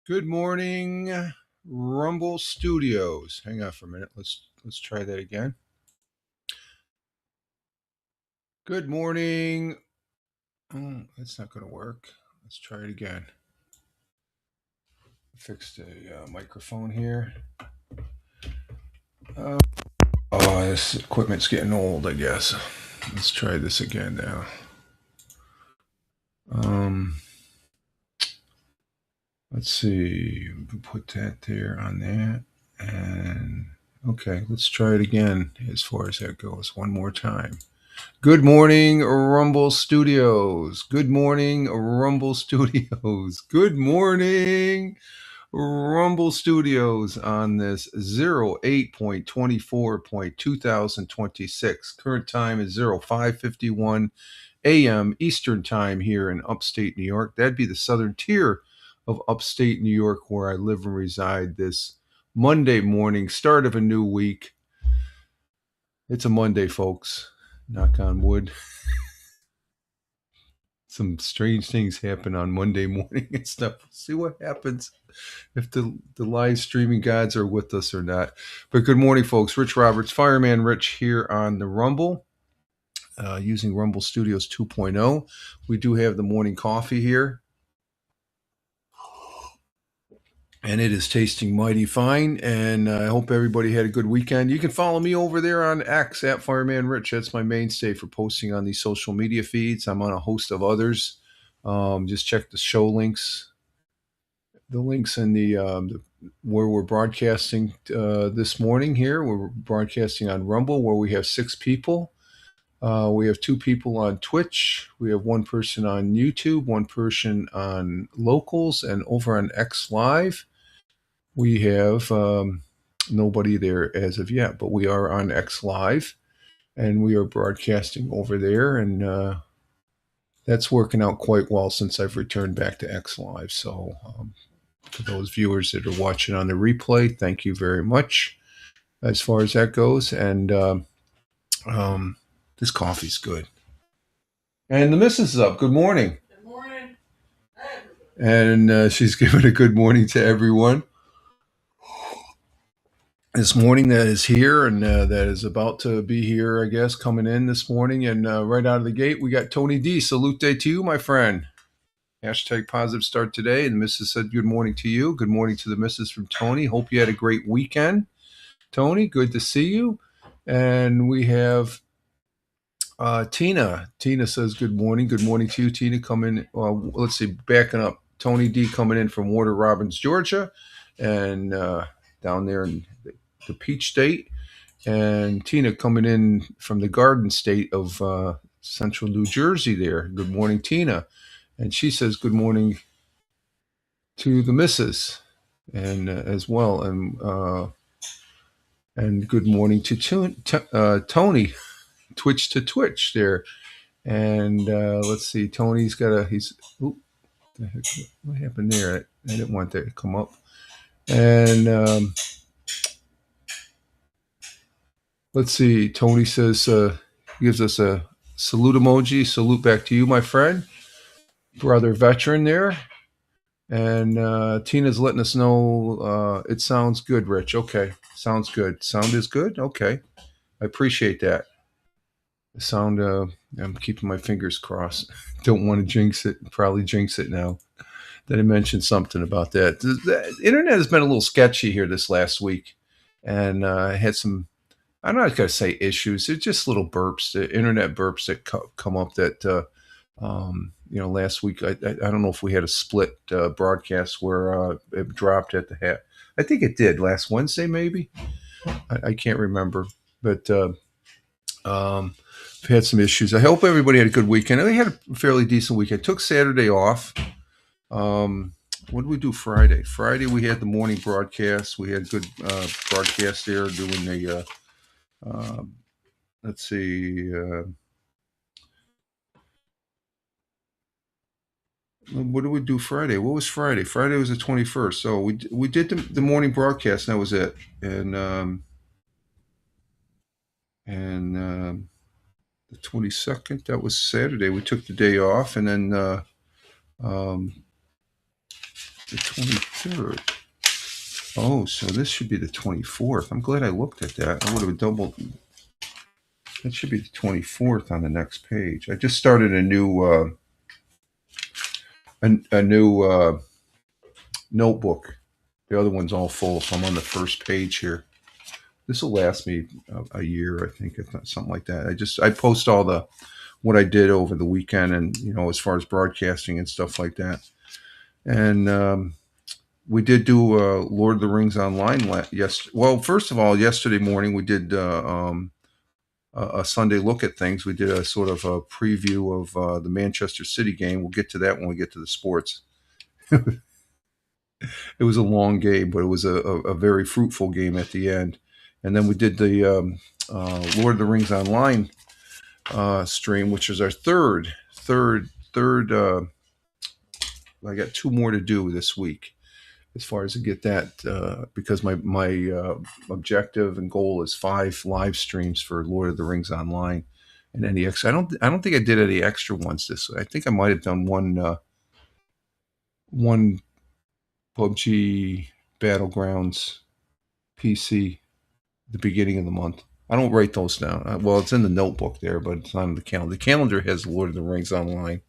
Good morning, Rumble Studios. Hang on for a minute. Let's try that again. Good morning. Oh, that's not going to work. Let's try it again. Fix the microphone here. This equipment's getting old, I guess. Let's try this again now. Let's see. We can put that there on that. And okay, let's try it again as far as that goes. One more time. Good morning, Rumble Studios. Good morning, Rumble Studios. Good morning, Rumble Studios on this 08.24.2026. Current time is 05:51 a.m. Eastern Time here in upstate New York. That'd be the southern tier of upstate New York where I live and reside this Monday morning, start of a new week. It's a Monday, folks. Knock on wood. Some strange things happen on Monday morning and stuff. See what happens if the live streaming gods are with us or not. But good morning, folks. Rich Roberts, Fireman Rich here on the Rumble, using Rumble Studios 2.0. We do have the morning coffee here, and it is tasting mighty fine. And I hope everybody had a good weekend. You can follow me over there on X at Fireman Rich. That's my mainstay for posting on these social media feeds. I'm on a host of others. Just check the show links, the links in the where we're broadcasting this morning. Here we're broadcasting on Rumble, where we have 6 people. We have 2 people on Twitch. We have 1 person on YouTube, 1 person on Locals, and over on X Live, we have nobody there as of yet. But we are on X Live, and we are broadcasting over there, and that's working out quite well since I've returned back to X Live. So for those viewers that are watching on the replay, thank you very much as far as that goes. And this coffee's good. And the missus is up. Good morning. Good morning. And she's giving a good morning to everyone this morning that is here and that is about to be here, I guess, coming in this morning. And right out of the gate, we got Tony D. Salute day to you, my friend. Hashtag positive start today. And the missus said good morning to you. Good morning to the missus from Tony. Hope you had a great weekend. Tony, good to see you. And we have Tina. Tina says good morning. Good morning to you, Tina. Coming, let's see, backing up. Tony D coming in from Warner Robins, Georgia, and down there in the Peach State. And Tina coming in from the Garden State of Central New Jersey there. Good morning, Tina. And she says good morning to the missus and as well. And good morning to Tony, Twitch to Twitch there. And let's see, Tony's got what happened there? I didn't want that to come up. And let's see, Tony says, gives us a salute emoji. Salute back to you, my friend, brother veteran there. And Tina's letting us know it sounds good, Rich. Okay, sounds good. Sound is good? Okay. I appreciate that. The sound, I'm keeping my fingers crossed. Don't want to jinx it. Probably jinx it now that I mentioned something about that. The internet has been a little sketchy here this last week. And I had some, I'm not going to say issues. It's just little burps, the internet burps that come up that, last week, I don't know if we had a split broadcast where it dropped at the half. I think it did last Wednesday, maybe. I can't remember. But I've had some issues. I hope everybody had a good weekend. I had a fairly decent weekend. Took Saturday off. What did we do Friday? Friday we had the morning broadcast. We had good broadcast there doing the, let's see, what did we do Friday? What was Friday? Friday was the 21st. So we did the morning broadcast, and that was it. And the 22nd, that was Saturday. We took the day off, and then The 23rd. Oh, so this should be the 24th. I'm glad I looked at that. I would have doubled. That should be the 24th on the next page. I just started a new notebook. The other one's all full, so I'm on the first page here. This will last me a year, I think, if not something like that. I post all the what I did over the weekend, and as far as broadcasting and stuff like that. And we did do Lord of the Rings online. Well, first of all, yesterday morning we did a Sunday look at things. We did a sort of a preview of the Manchester City game. We'll get to that when we get to the sports. It was a long game, but it was a very fruitful game at the end. And then we did the Lord of the Rings online stream, which is our third. I got two more to do this week, as far as to get that, because my objective and goal is 5 live streams for Lord of the Rings online, and any extra. I don't think I did any extra ones this. I think I might have done one PUBG Battlegrounds PC the beginning of the month. I don't write those down. Well, it's in the notebook there, but it's not in the calendar. The calendar has Lord of the Rings online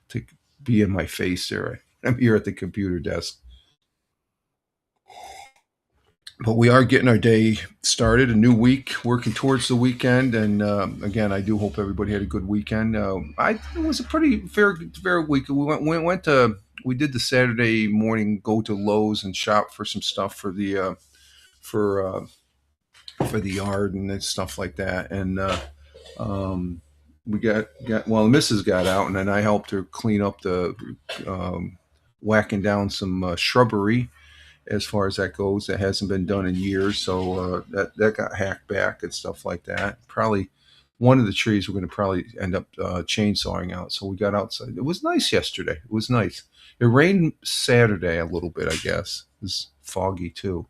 to be in my face there. I'm here at the computer desk. But we are getting our day started, a new week, working towards the weekend. And again, I do hope everybody had a good weekend. It was a pretty fair week. We did the Saturday morning go to Lowe's and shop for some stuff for the for uh, for the yard and stuff like that. And we got well, the missus got out, and then I helped her clean up the whacking down some shrubbery as far as that goes. That hasn't been done in years, so that got hacked back and stuff like that. Probably one of the trees we're going to probably end up chainsawing out. So we got outside. It was nice yesterday. It was nice. It rained Saturday a little bit, I guess. It was foggy too.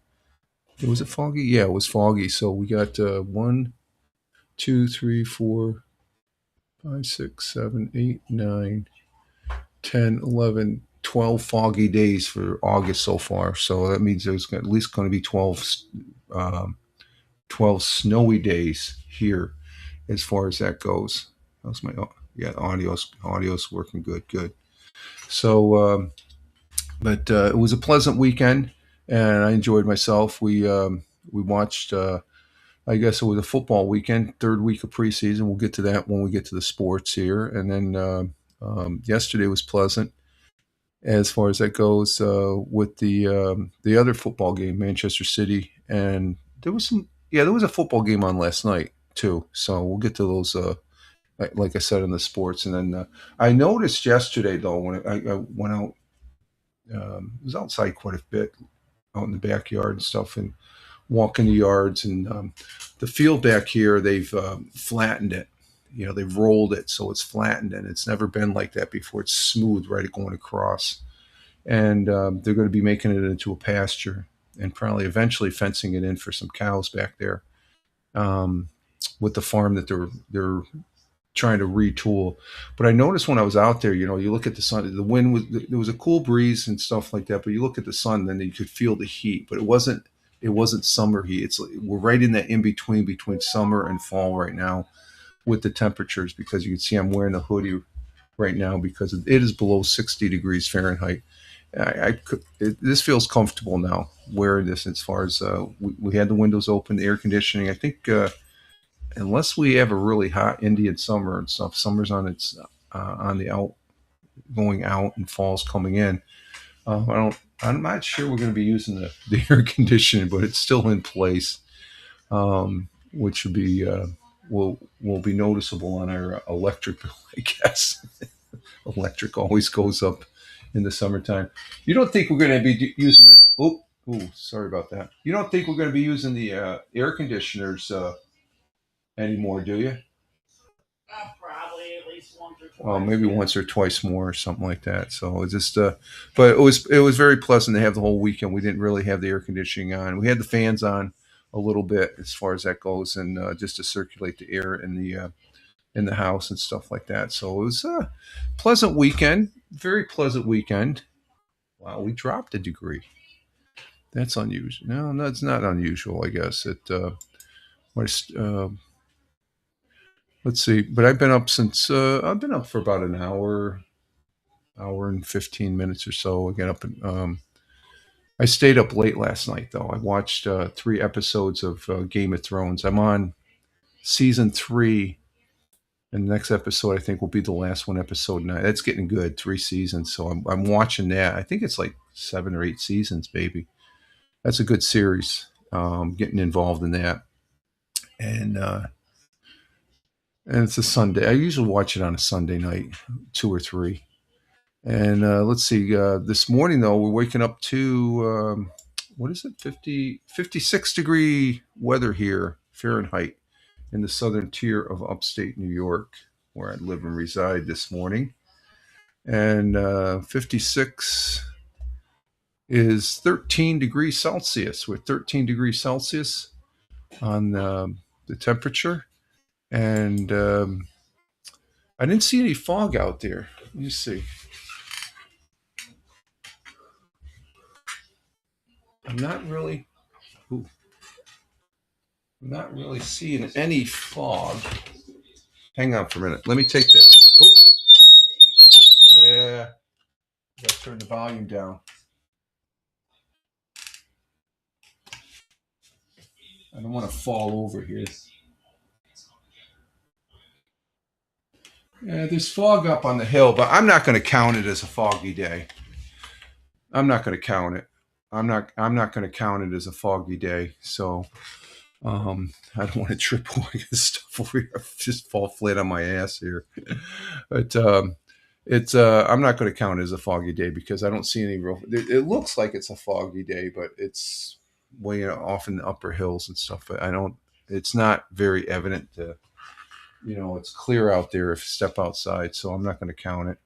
Was it foggy? Yeah, it was foggy. So we got 1, 2, 3, 4, 5, 6, 7, 8, 9, 10, 11, 12 foggy days for August so far. So that means there's at least going to be um, 12 snowy days here as far as that goes. How's my audio's working good. So, but it was a pleasant weekend, and I enjoyed myself. We watched. I guess it was a football weekend, third week of preseason. We'll get to that when we get to the sports here, and then yesterday was pleasant as far as that goes with the other football game, Manchester City, and there was some. Yeah, there was a football game on last night too. So we'll get to those. Like I said in the sports, and then I noticed yesterday though when I went out, was outside quite a bit, out in the backyard and stuff, and walking the yards and the field back here. They've flattened it. They've rolled it so it's flattened, and it's never been like that before. It's smooth right going across, and they're going to be making it into a pasture and probably eventually fencing it in for some cows back there, with the farm that they're trying to retool. But I noticed when I was out there, you look at the sun, the wind was, there was a cool breeze and stuff like that, but you look at the sun, then you could feel the heat, but it wasn't summer heat. We're right in that in between summer and fall right now with the temperatures, because you can see I'm wearing a hoodie right now because it is below 60 degrees Fahrenheit. This feels comfortable now wearing this, as far as we had the windows open, the air conditioning. I think unless we have a really hot Indian summer and stuff, summer's on the out, going out, and fall's coming in. I'm not sure we're going to be using the air conditioning, but it's still in place, which would be will be noticeable on our electric bill, I guess. Electric always goes up in the summertime. You don't think we're going to be using the? Oh, sorry about that. You don't think we're going to be using the air conditioners anymore, do you? Probably at least once or Well, twice. maybe Yeah. once or twice more, or something like that. So it's just, but it was very pleasant to have the whole weekend. We didn't really have the air conditioning on. We had the fans on a little bit as far as that goes, and just to circulate the air in the house and stuff like that. So it was a pleasant weekend, very pleasant weekend. Wow, we dropped a degree. That's unusual. No, that's not unusual. I guess it. My, let's see. But I've been up since. I've been up for about an hour and 15 minutes or so. I got up and I stayed up late last night though. I watched 3 episodes of Game of Thrones. I'm on season 3, and the next episode I think will be the last one, episode 9. That's getting good. 3 seasons, so I'm watching that. I think it's like 7 or 8 seasons, baby. That's a good series. Getting involved in that, and uh, and it's a Sunday. I usually watch it on a Sunday night, 2 or 3. And let's see. This morning though, we're waking up to what is it? 56 degree weather here, Fahrenheit, in the southern tier of upstate New York, where I live and reside this morning. And 56 is 13 degrees Celsius. We're 13 degrees Celsius on the temperature. And I didn't see any fog out there. Let me see. I'm not really, ooh, I'm not really seeing any fog. Hang on for a minute. Let me take this. Oh, yeah. Gotta turn the volume down. I don't want to fall over here. Yeah, there's fog up on the hill, but I'm not going to count it as a foggy day. I'm not going to count it. I'm not going to count it as a foggy day. So I don't want to trip over this stuff over here. Just fall flat on my ass here. But it's I'm not going to count it as a foggy day because I don't see any real. It looks like it's a foggy day, but it's way off in the upper hills and stuff. But I don't. It's not very evident to. It's clear out there if you step outside, so I'm not going to count it.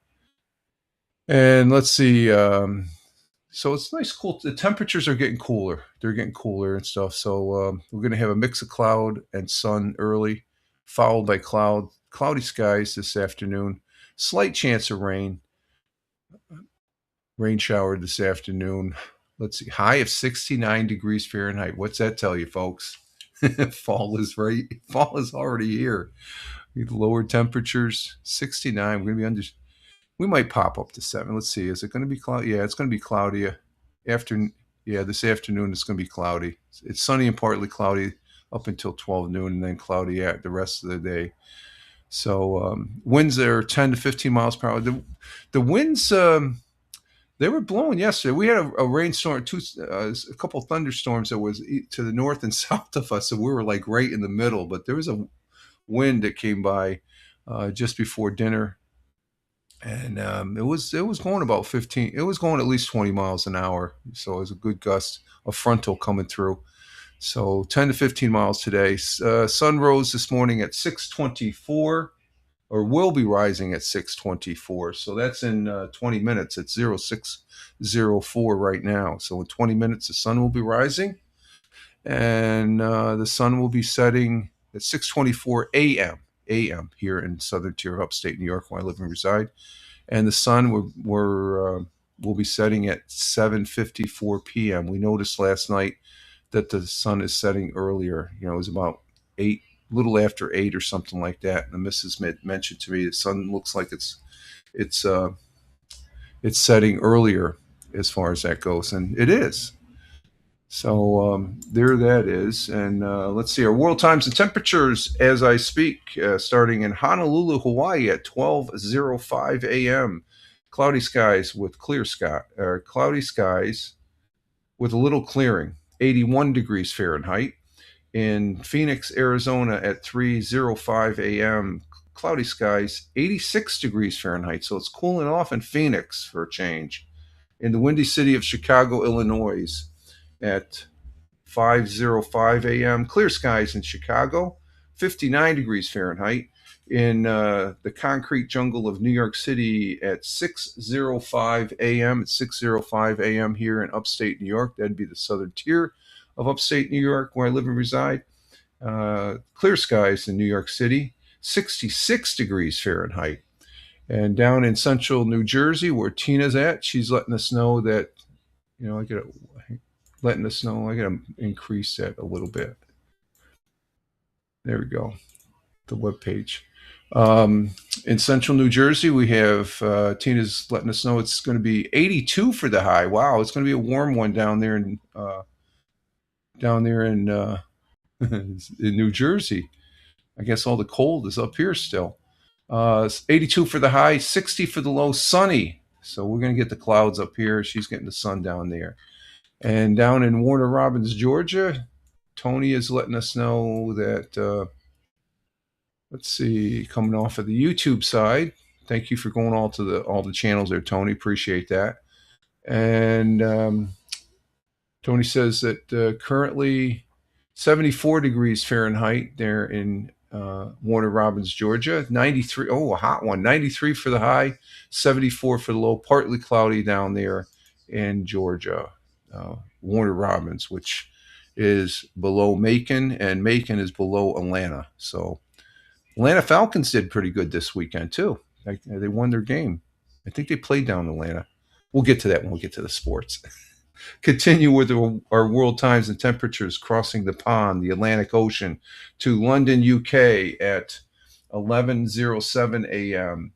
And let's see. So it's nice, cool. The temperatures are getting cooler. They're getting cooler and stuff. So we're going to have a mix of cloud and sun early, followed by cloudy skies this afternoon. Slight chance of rain shower this afternoon. Let's see, high of 69 degrees Fahrenheit. What's that tell you, folks? Fall is right. Fall is already here. Lower temperatures, 69. We're going to be under. We might pop up to 7. Let's see. Is it going to be cloudy? Yeah, it's going to be cloudy. This afternoon it's going to be cloudy. It's sunny and partly cloudy up until 12 noon, and then cloudy at the rest of the day. So winds are 10 to 15 miles per hour. The winds they were blowing yesterday. We had a rainstorm, a couple thunderstorms that was to the north and south of us, so we were like right in the middle. But there was a wind that came by just before dinner, and it was going about 15. It was going at least 20 miles an hour, so it was a good gust, a frontal coming through. So 10 to 15 miles today. Sun rose this morning at 6:24, or will be rising at 6:24. So that's in 20 minutes. It's 06:04 right now. So in 20 minutes, the sun will be rising, and the sun will be setting at 6:24 a.m. here in southern tier of upstate New York, where I live and reside. And the sun will be setting at 7:54 p.m. We noticed last night that the sun is setting earlier. It was about 8, little after 8 or something like that. And the missus mentioned to me the sun looks like it's setting earlier as far as that goes, and it is. So there that is. And let's see our world times and temperatures as I speak, starting in Honolulu, Hawaii at 12:05 a.m. Cloudy skies with cloudy skies with a little clearing, 81 degrees Fahrenheit. In Phoenix, Arizona at 3:05 a.m. Cloudy skies, 86 degrees Fahrenheit. So it's cooling off in Phoenix for a change. In the windy city of Chicago, Illinois, at 5:05 a.m. Clear skies in Chicago, 59 degrees Fahrenheit. In the concrete jungle of New York City at 6:05 a.m. It's 6:05 a.m. here in upstate New York. That'd be the southern tier of upstate New York, where I live and reside. Clear skies in New York City, 66 degrees Fahrenheit. And down in central New Jersey, where Tina's at, she's letting us know that, I got to letting us know. I got to increase that a little bit. There we go. The web page. In central New Jersey, we have Tina's letting us know it's going to be 82 for the high. Wow, it's going to be a warm one down there in in New Jersey. I guess all the cold is up here still. 82 for the high, 60 for the low, sunny. So we're going to get the clouds up here. She's getting the sun down there. And down in Warner Robins, Georgia, Tony is letting us know that, let's see, coming off of the YouTube side. Thank you for going all the channels there, Tony. Appreciate that. And Tony says that currently 74 degrees Fahrenheit there in Warner Robins, Georgia. 93. Oh, a hot one. 93 for the high, 74 for the low. Partly cloudy down there in Georgia. Warner Robins, which is below Macon, and Macon is below Atlanta. So Atlanta Falcons did pretty good this weekend too. They won their game. I think they played down Atlanta. We'll get to that when we get to the sports. Continue with our world times and temperatures crossing the pond, the Atlantic Ocean, to London, UK at 11:07 a.m.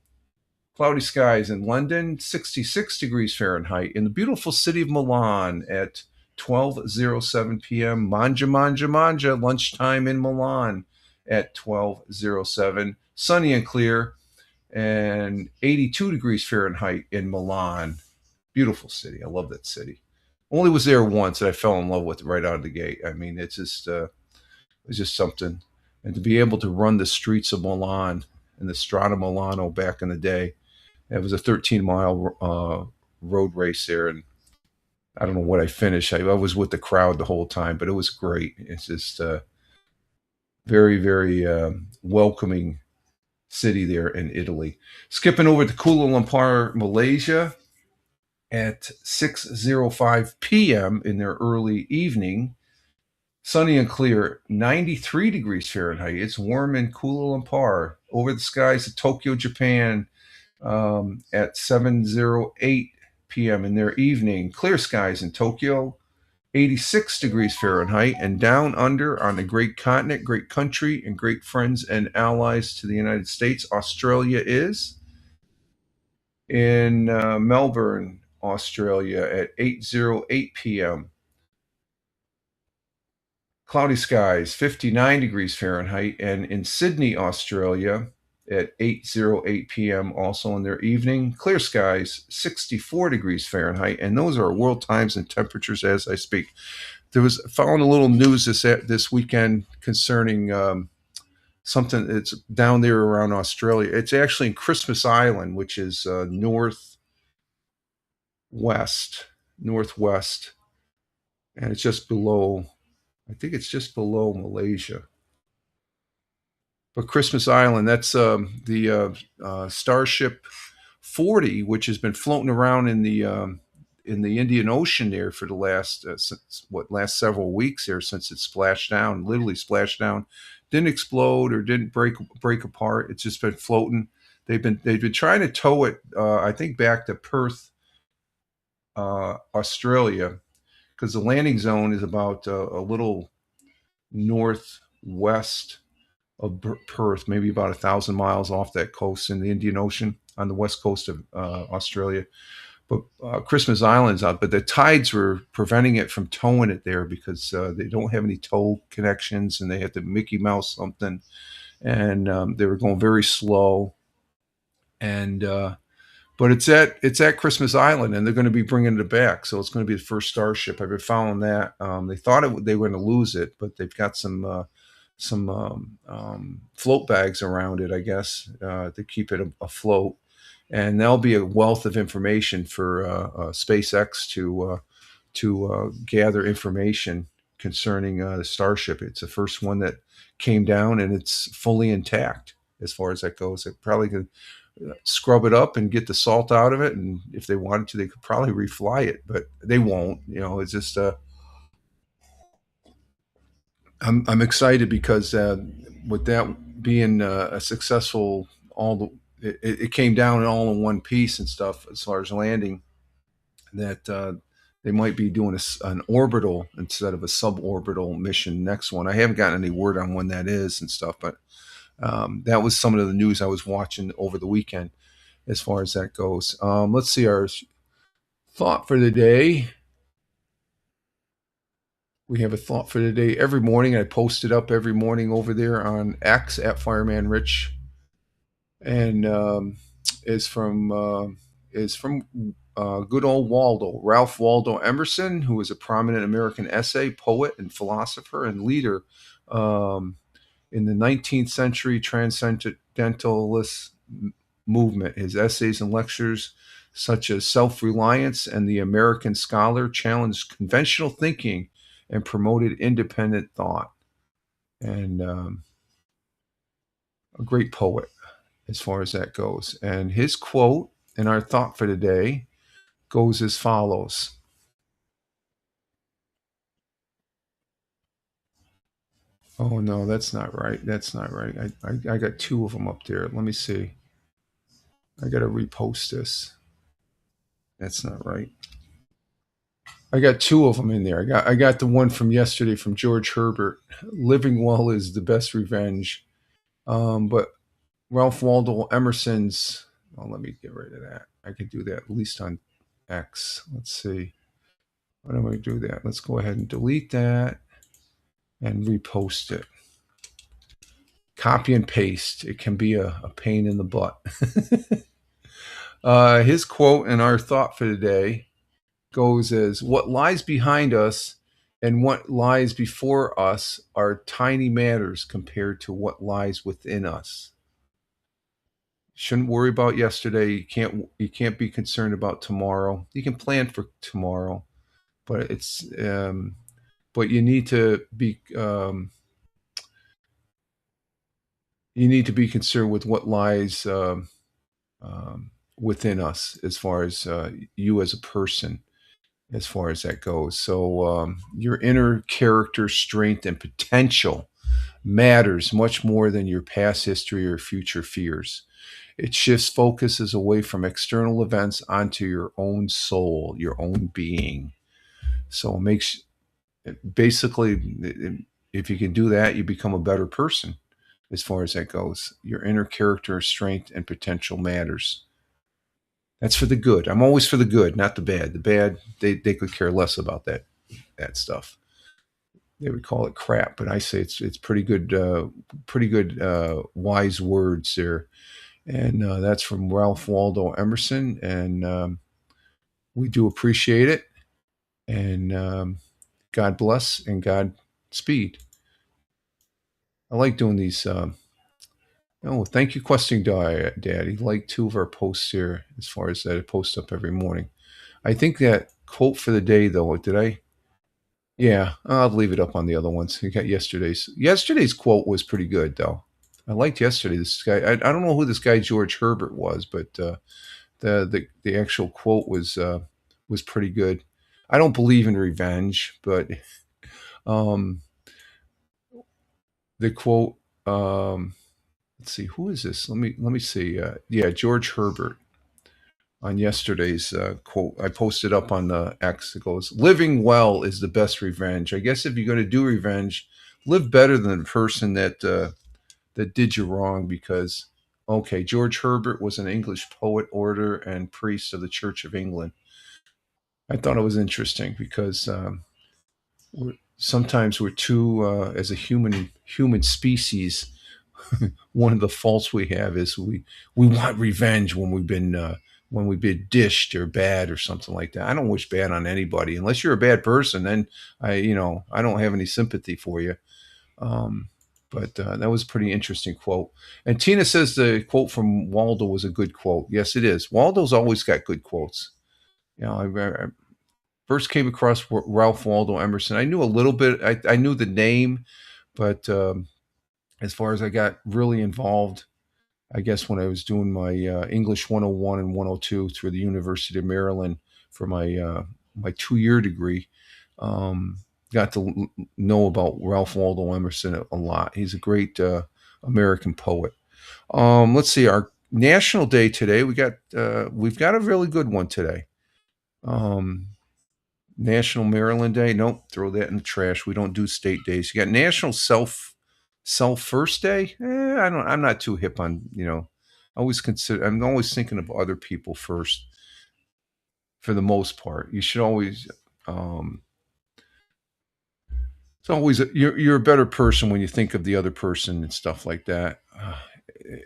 Cloudy skies in London, 66 degrees Fahrenheit. In the beautiful city of Milan at 12:07 p.m. Manja, manja, manja. Lunchtime in Milan at 12:07. Sunny and clear, and 82 degrees Fahrenheit in Milan. Beautiful city. I love that city. Only was there once and I fell in love with it right out of the gate. I mean, it's just something. And to be able to run the streets of Milan in the Strada Milano back in the day, it was a 13-mile road race there, and I don't know what I finished. I was with the crowd the whole time, but it was great. It's just very, very welcoming city there in Italy. Skipping over to Kuala Lumpur, Malaysia at 6:05 p.m. in their early evening. Sunny and clear, 93 degrees Fahrenheit. It's warm in Kuala Lumpur. Over the skies of Tokyo, Japan at 7:08 p.m. in their evening. Clear skies in Tokyo, 86 degrees Fahrenheit. And down under on the great continent, great country, and great friends and allies to the United States, Australia is in Melbourne, Australia at 8:08 p.m. Cloudy skies, 59 degrees Fahrenheit. And in Sydney, Australia at 8:08 p.m. also in their evening. Clear skies, 64 degrees Fahrenheit. And those are world times and temperatures as I speak. There was found a little news this weekend concerning something that's down there around Australia. It's actually in Christmas Island, which is northwest, and it's just below. I think it's just below Malaysia. But Christmas Island, that's the Starship 40, which has been floating around in the Indian Ocean there for the last last several weeks there since it splashed down, literally splashed down, didn't explode or didn't break apart. It's just been floating. They've been trying to tow it, I think, back to Perth, Australia, because the landing zone is about a little northwest of Perth, maybe about 1,000 miles off that coast in the Indian Ocean on the west coast of Australia. But Christmas Island's out, but the tides were preventing it from towing it there because they don't have any tow connections, and they had to Mickey Mouse something, and they were going very slow. And but it's at Christmas Island, and they're going to be bringing it back. So it's going to be the first Starship. I've been following that. They thought they were going to lose it, but they've got some float bags around it, I guess, to keep it afloat. And that'll be a wealth of information for SpaceX to gather information concerning the Starship. It's the first one that came down, and it's fully intact as far as that goes. It probably could scrub it up and get the salt out of it, and if they wanted to, they could probably refly it, but they won't. It's just I'm excited because with that being a successful, all it came down all in one piece and stuff as far as landing, that they might be doing an orbital instead of a suborbital mission next one. I haven't gotten any word on when that is and stuff, but that was some of the news I was watching over the weekend as far as that goes. Let's see, our thought for the day. We have a thought for the day every morning. I post it up every morning over there on X at Fireman Rich, and is from good old Waldo, Ralph Waldo Emerson, who was a prominent American essay poet and philosopher and leader in the 19th century transcendentalist movement. His essays and lectures, such as Self-Reliance and The American Scholar, challenged conventional thinking and promoted independent thought. And a great poet as far as that goes. And his quote and our thought for today goes as follows. Oh, no, that's not right. That's not right. I got two of them up there. Let me see. I got to repost this. That's not right. I got two of them in there. I got the one from yesterday from George Herbert. Living well is the best revenge. But Ralph Waldo Emerson's. Oh, let me get rid of that. I could do that at least on X. Let's see. Why don't we do that? Let's go ahead and delete that and repost it. Copy and paste. It can be a pain in the butt. His quote and our thought for today goes as, what lies behind us and what lies before us are tiny matters compared to what lies within us. Shouldn't worry about yesterday. You can't be concerned about tomorrow. You can plan for tomorrow, but it's but you need to be concerned with what lies within us as far as you as a person, as far as that goes. So your inner character, strength, and potential matters much more than your past history or future fears. It shifts focuses away from external events onto your own soul, your own being. So it makes basically, if you can do that, you become a better person as far as that goes. Your inner character, strength, and potential matters. That's for the good. I'm always for the good, not the bad. The bad, they could care less about that stuff. They would call it crap, but I say it's pretty good, wise words there. And that's from Ralph Waldo Emerson, and we do appreciate it. And God bless and God speed. I like doing these. Thank you, Questing Daddy. Like two of our posts here, as far as that I post up every morning. I think that quote for the day, though, did I? Yeah, I'll leave it up on the other ones. You got yesterday's. Yesterday's quote was pretty good, though. I liked yesterday. This guy. I don't know who this guy George Herbert was, but the actual quote was pretty good. I don't believe in revenge, but the quote. Let's see, who is this? Let me see. Yeah, George Herbert. On yesterday's quote, I posted up on the X. It goes, "Living well is the best revenge." I guess if you're going to do revenge, live better than the person that did you wrong. Because, okay, George Herbert was an English poet, orator, and priest of the Church of England. I thought it was interesting because sometimes we're too, as a human species, one of the faults we have is we want revenge when we've been dished or bad or something like that. I don't wish bad on anybody unless you're a bad person. Then I don't have any sympathy for you. But that was a pretty interesting quote. And Tina says the quote from Waldo was a good quote. Yes, it is. Waldo's always got good quotes. I first came across Ralph Waldo Emerson. I knew a little bit. I knew the name, but as far as I got really involved, I guess when I was doing my English 101 and 102 through the University of Maryland for my 2-year degree, got to know about Ralph Waldo Emerson a lot. He's a great American poet. Let's see, our National Day today. We've got a really good one today. National Maryland Day. Nope, throw that in the trash. We don't do state days. You got National Self First Day. I'm not too hip on. I'm always thinking of other people first. For the most part, you should always. It's always you're a better person when you think of the other person and stuff like that.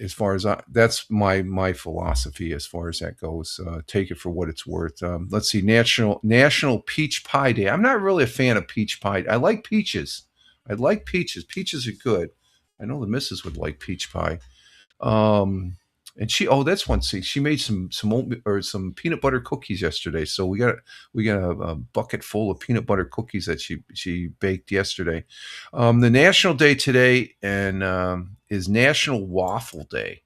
As far as that's my philosophy as far as that goes. Take it for what it's worth. Let's see, National Peach Pie Day. I'm not really a fan of peach pie. I like peaches. I like peaches. Peaches are good. I know the missus would like peach pie. And that's one. See, she made some some peanut butter cookies yesterday. So we got a bucket full of peanut butter cookies that she baked yesterday. The national day today is National Waffle Day.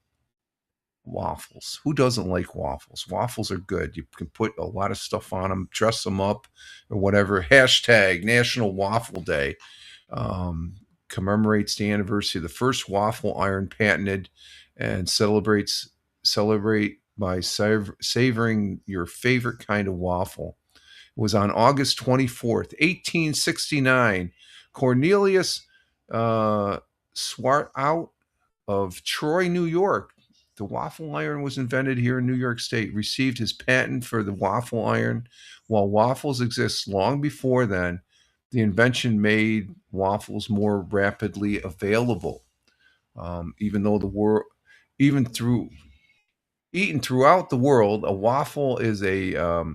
Waffles. Who doesn't like waffles? Waffles are good. You can put a lot of stuff on them, dress them up, or whatever. Hashtag National Waffle Day. Commemorates the anniversary of the first waffle iron patented, and celebrate by savoring your favorite kind of waffle. It was on August 24th, 1869. Cornelius Swarthout of Troy, New York. The waffle iron was invented here in New York State, received his patent for the waffle iron. While waffles exist long before then, the invention made waffles more rapidly available. Even though eaten throughout the world, a waffle is a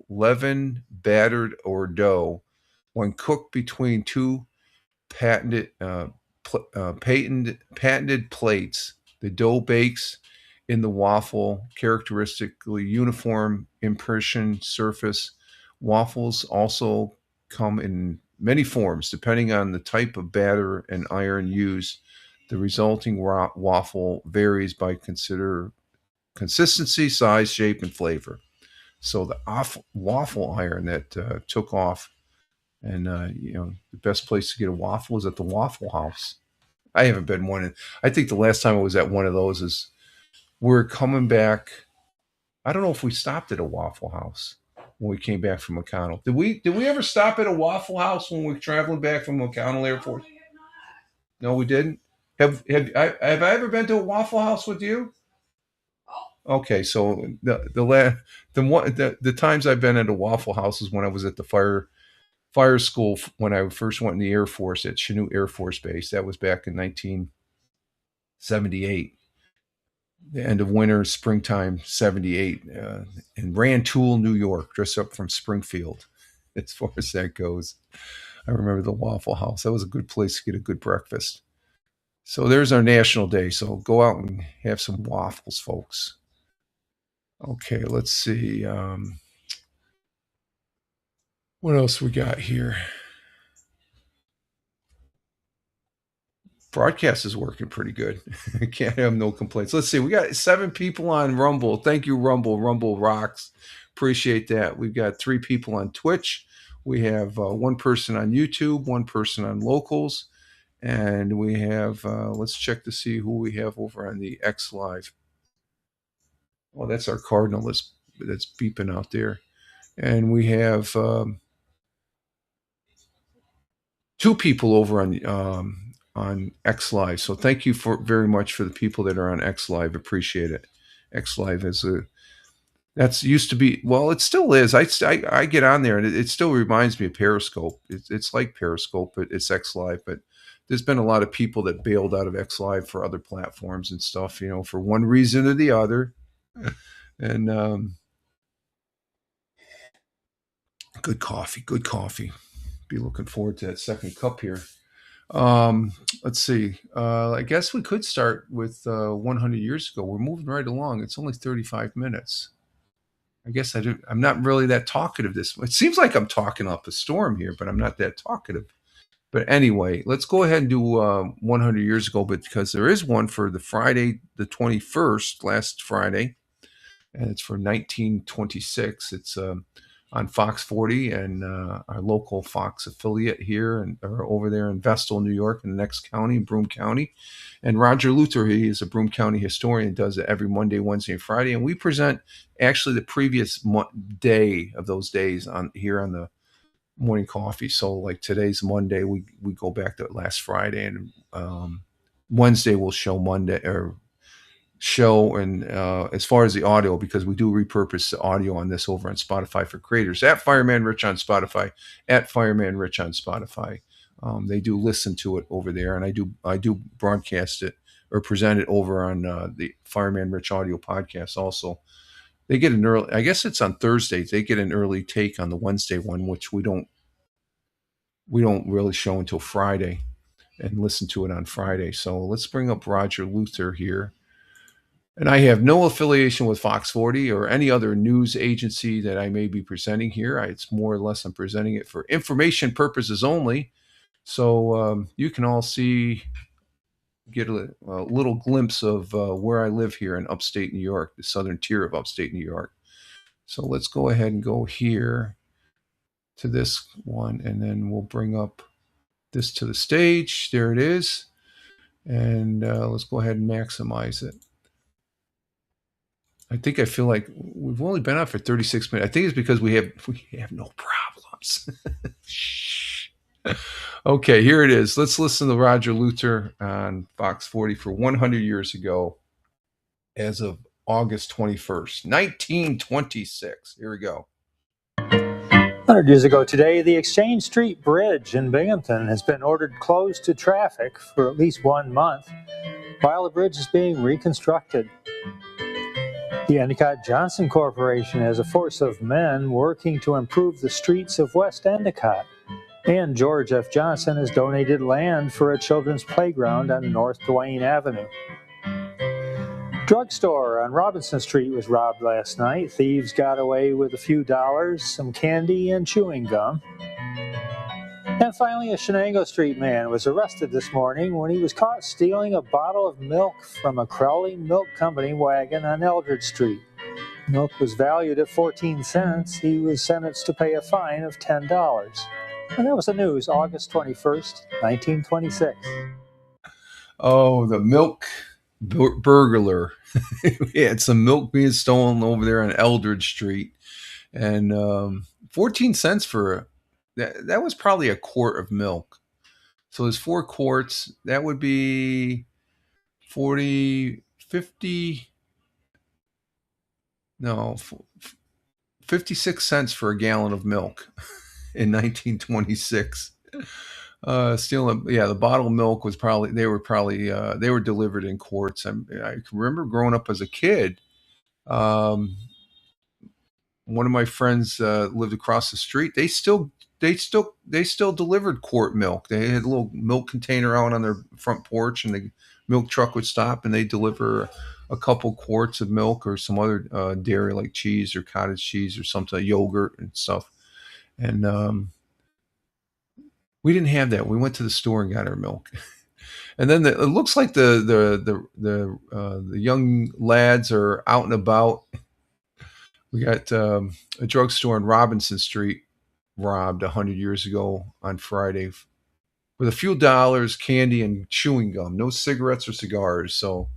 leaven battered or dough. When cooked between two patented plates, the dough bakes in the waffle characteristically uniform impression surface. Waffles also come in many forms depending on the type of batter and iron used. The resulting waffle varies by consistency, size, shape, and flavor. So the waffle iron that took off, and the best place to get a waffle is at the Waffle House. I haven't been one. I think the last time I was at one of those is we're coming back. I don't know if we stopped at a Waffle House when we came back from McConnell. Did we ever stop at a Waffle House when we were traveling back from McConnell Airport? No, we didn't. Have I ever been to a Waffle House with you? Okay, so the times I've been at a Waffle House is when I was at the fire school when I first went in the Air Force at Chanute Air Force Base. That was back in 1978. The end of winter, springtime, 78, in Rantoul, New York, dressed up from Springfield. As far as that goes, I remember the Waffle House. That was a good place to get a good breakfast. So there's our national day. So go out and have some waffles, folks. Okay, let's see. What else we got here? Broadcast is working pretty good. Can't have no complaints. Let's see. We got 7 people on Rumble. Thank you, Rumble. Rumble rocks. Appreciate that. We've got 3 people on Twitch. We have 1 person on YouTube, 1 person on Locals, and we have. Let's check to see who we have over on the X Live. Oh, that's our Cardinal that's beeping out there, and we have 2 people over on X Live. So thank you very much for the people that are on X Live. Appreciate it. X Live that's used to be, well, it still is. I get on there and it still reminds me of Periscope. It's like Periscope, but it's X Live. But there's been a lot of people that bailed out of X Live for other platforms and stuff, for one reason or the other. And good coffee. Be looking forward to that second cup here. Let's see. I guess we could start with 100 years ago. We're moving right along. It's only 35 minutes. I guess I'm not really that talkative. It seems like I'm talking up a storm here, but I'm not that talkative. But anyway, let's go ahead and do 100 years ago, because there is one for the Friday, the 21st, last Friday, and it's for 1926. It's on Fox 40 and our local Fox affiliate here and or over there in Vestal, New York, in the next county, Broome County. And Roger Luther, he is a Broome County historian, does it every Monday, Wednesday, and Friday. And we present actually the previous day of those days on here on the morning coffee. So like today's Monday, we go back to last Friday, and Wednesday we'll show Monday or show and as far as the audio, because we do repurpose the audio on this over on Spotify for creators at Fireman Rich on Spotify, at Fireman Rich on Spotify. They do listen to it over there, and I do broadcast it or present it over on the Fireman Rich audio podcast also. They get an early, I guess it's on Thursdays, they get an early take on the Wednesday one, which we don't really show until Friday and listen to it on Friday. So let's bring up Roger Luther here. And I have no affiliation with Fox 40 or any other news agency that I may be presenting here. It's more or less I'm presenting it for information purposes only. So you can all get a little glimpse of where I live here in upstate New York, the southern tier of upstate New York. So let's go ahead and go here to this one, and then we'll bring up this to the stage. There it is. And let's go ahead and maximize it. I think I feel like we've only been on for 36 minutes. I think it's because we have no problems. Okay, here it is. Let's listen to Roger Luther on Fox 40 for 100 years ago as of August 21st, 1926. Here we go. 100 years ago today, the Exchange Street Bridge in Binghamton has been ordered closed to traffic for at least 1 month while the bridge is being reconstructed. The Endicott Johnson Corporation has a force of men working to improve the streets of West Endicott, and George F. Johnson has donated land for a children's playground on North Duane Avenue. Drugstore on Robinson Street was robbed last night. Thieves got away with a few dollars, some candy, and chewing gum. And finally, a Shenango Street man was arrested this morning when he was caught stealing a bottle of milk from a Crowley Milk Company wagon on Eldridge Street. Milk was valued at 14 cents. He was sentenced to pay a fine of $10. And that was the news, August 21st, 1926. Oh, the milk burglar. We had some milk being stolen over there on Eldridge Street. And 14 cents for that was probably a quart of milk. So there's 4 quarts. That would be 40, 50, no, 56 cents for a gallon of milk in 1926. The bottled milk was they were delivered in quarts. I can remember growing up as a kid. One of my friends lived across the street. They still delivered quart milk. They had a little milk container out on their front porch, and the milk truck would stop and they deliver a couple quarts of milk or some other dairy like cheese or cottage cheese or something, yogurt and stuff. And we didn't have that. We went to the store and got our milk. And then it looks like the young lads are out and about. We got a drugstore in Robinson Street robbed 100 years ago on Friday with a few dollars, candy, and chewing gum. No cigarettes or cigars. So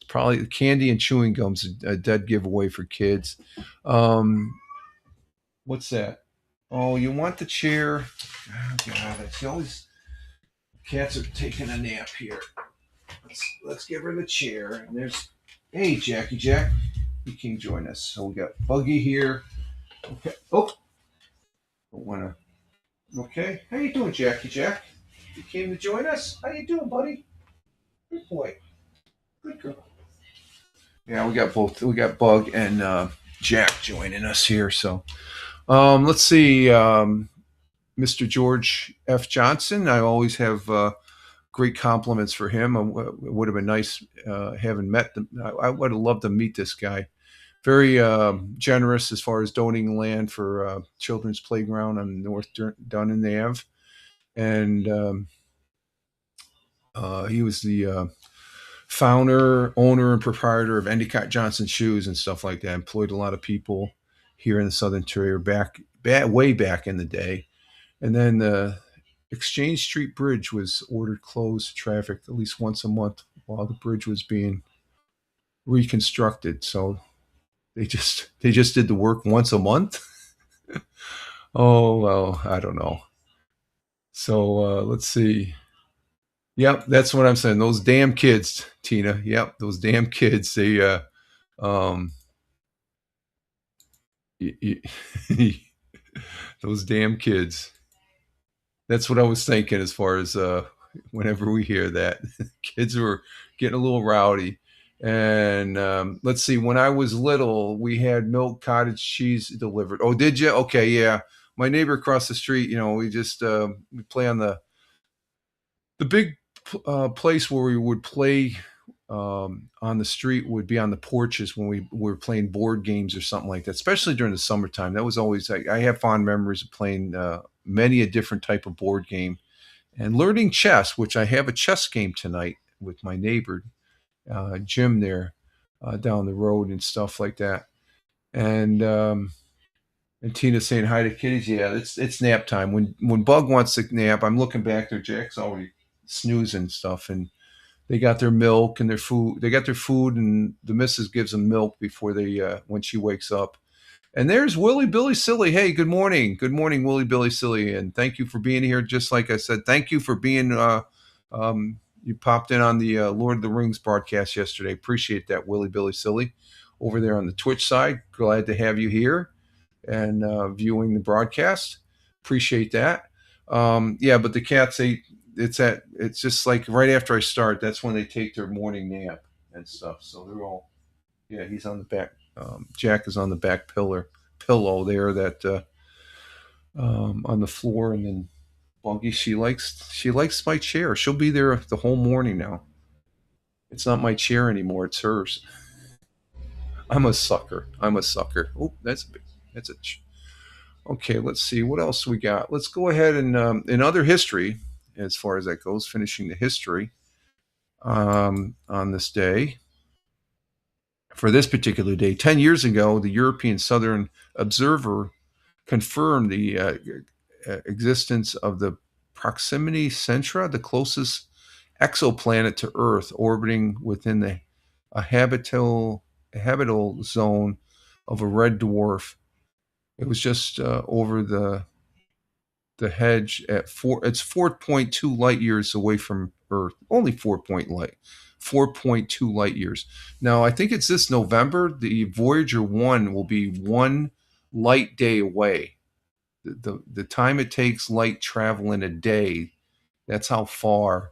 probably candy and chewing gum's a dead giveaway for kids. What's that? Oh, you want the chair? Oh, God, it's always cats are taking a nap here. Let's give her the chair. And hey, Jackie Jack, you can join us. So we got Buggy here. Okay. Oh, don't wanna. Okay, how you doing, Jackie Jack? You came to join us. How you doing, buddy? Good boy. Good girl. Yeah, we got both. We got Bug and Jack joining us here. So let's see. Mr. George F. Johnson. I always have great compliments for him. It would have been nice having met them. I would have loved to meet this guy. Very generous as far as donating land for children's playground on North Dunn Ave. And he was the founder, owner, and proprietor of Endicott Johnson Shoes and stuff like that. Employed a lot of people here in the Southern Tier back way back in the day. And then the Exchange Street Bridge was ordered closed to traffic at least once a month while the bridge was being reconstructed. So they just did the work once a month. Oh well, I don't know. So let's see. Yep, that's what I'm saying. Those damn kids, Tina. Yep, those damn kids. They um those damn kids. That's what I was thinking as far as whenever we hear that. Kids were getting a little rowdy. And let's see, when I was little, we had milk cottage cheese delivered. Oh, did you? Okay, yeah. My neighbor across the street, we just we play on the big place where we would play on the street would be on the porches when we were playing board games or something like that, especially during the summertime. That was always, I have fond memories of playing many a different type of board game and learning chess, which I have a chess game tonight with my neighbor, Jim there down the road and stuff like that. And Tina saying hi to kitties. Yeah, it's nap time. When Bug wants to nap, I'm looking back there. Jack's already snoozing and stuff, and they got their milk and their food. They got their food, and the missus gives them milk before they when she wakes up. And there's Willie Billy Silly. Hey, good morning, Willie Billy Silly, and thank you for being here. Just like I said, thank you for being. You popped in on the Lord of the Rings broadcast yesterday. Appreciate that, Willie Billy Silly, over there on the Twitch side. Glad to have you here and viewing the broadcast. Appreciate that. Yeah, but the cats it's just like right after I start, that's when they take their morning nap and stuff. So they're all, yeah, he's on the back. Jack is on the back pillow there that on the floor, and then Buggy, she likes my chair. She'll be there the whole morning now. It's not my chair anymore; it's hers. I'm a sucker. Oh, okay. Let's see what else we got. Let's go ahead and in other history, as far as that goes, finishing the history on this day. For this particular day, 10 years ago, the European Southern Observer confirmed the existence of the Proximity Centauri, the closest exoplanet to Earth, orbiting within a habitable zone of a red dwarf. It was just over the hedge at it's 4.2 light years away from Earth. Only 4.2 light years. Now, I think it's this November, the Voyager 1 will be 1 light day away. The time it takes light travel in a day, that's how far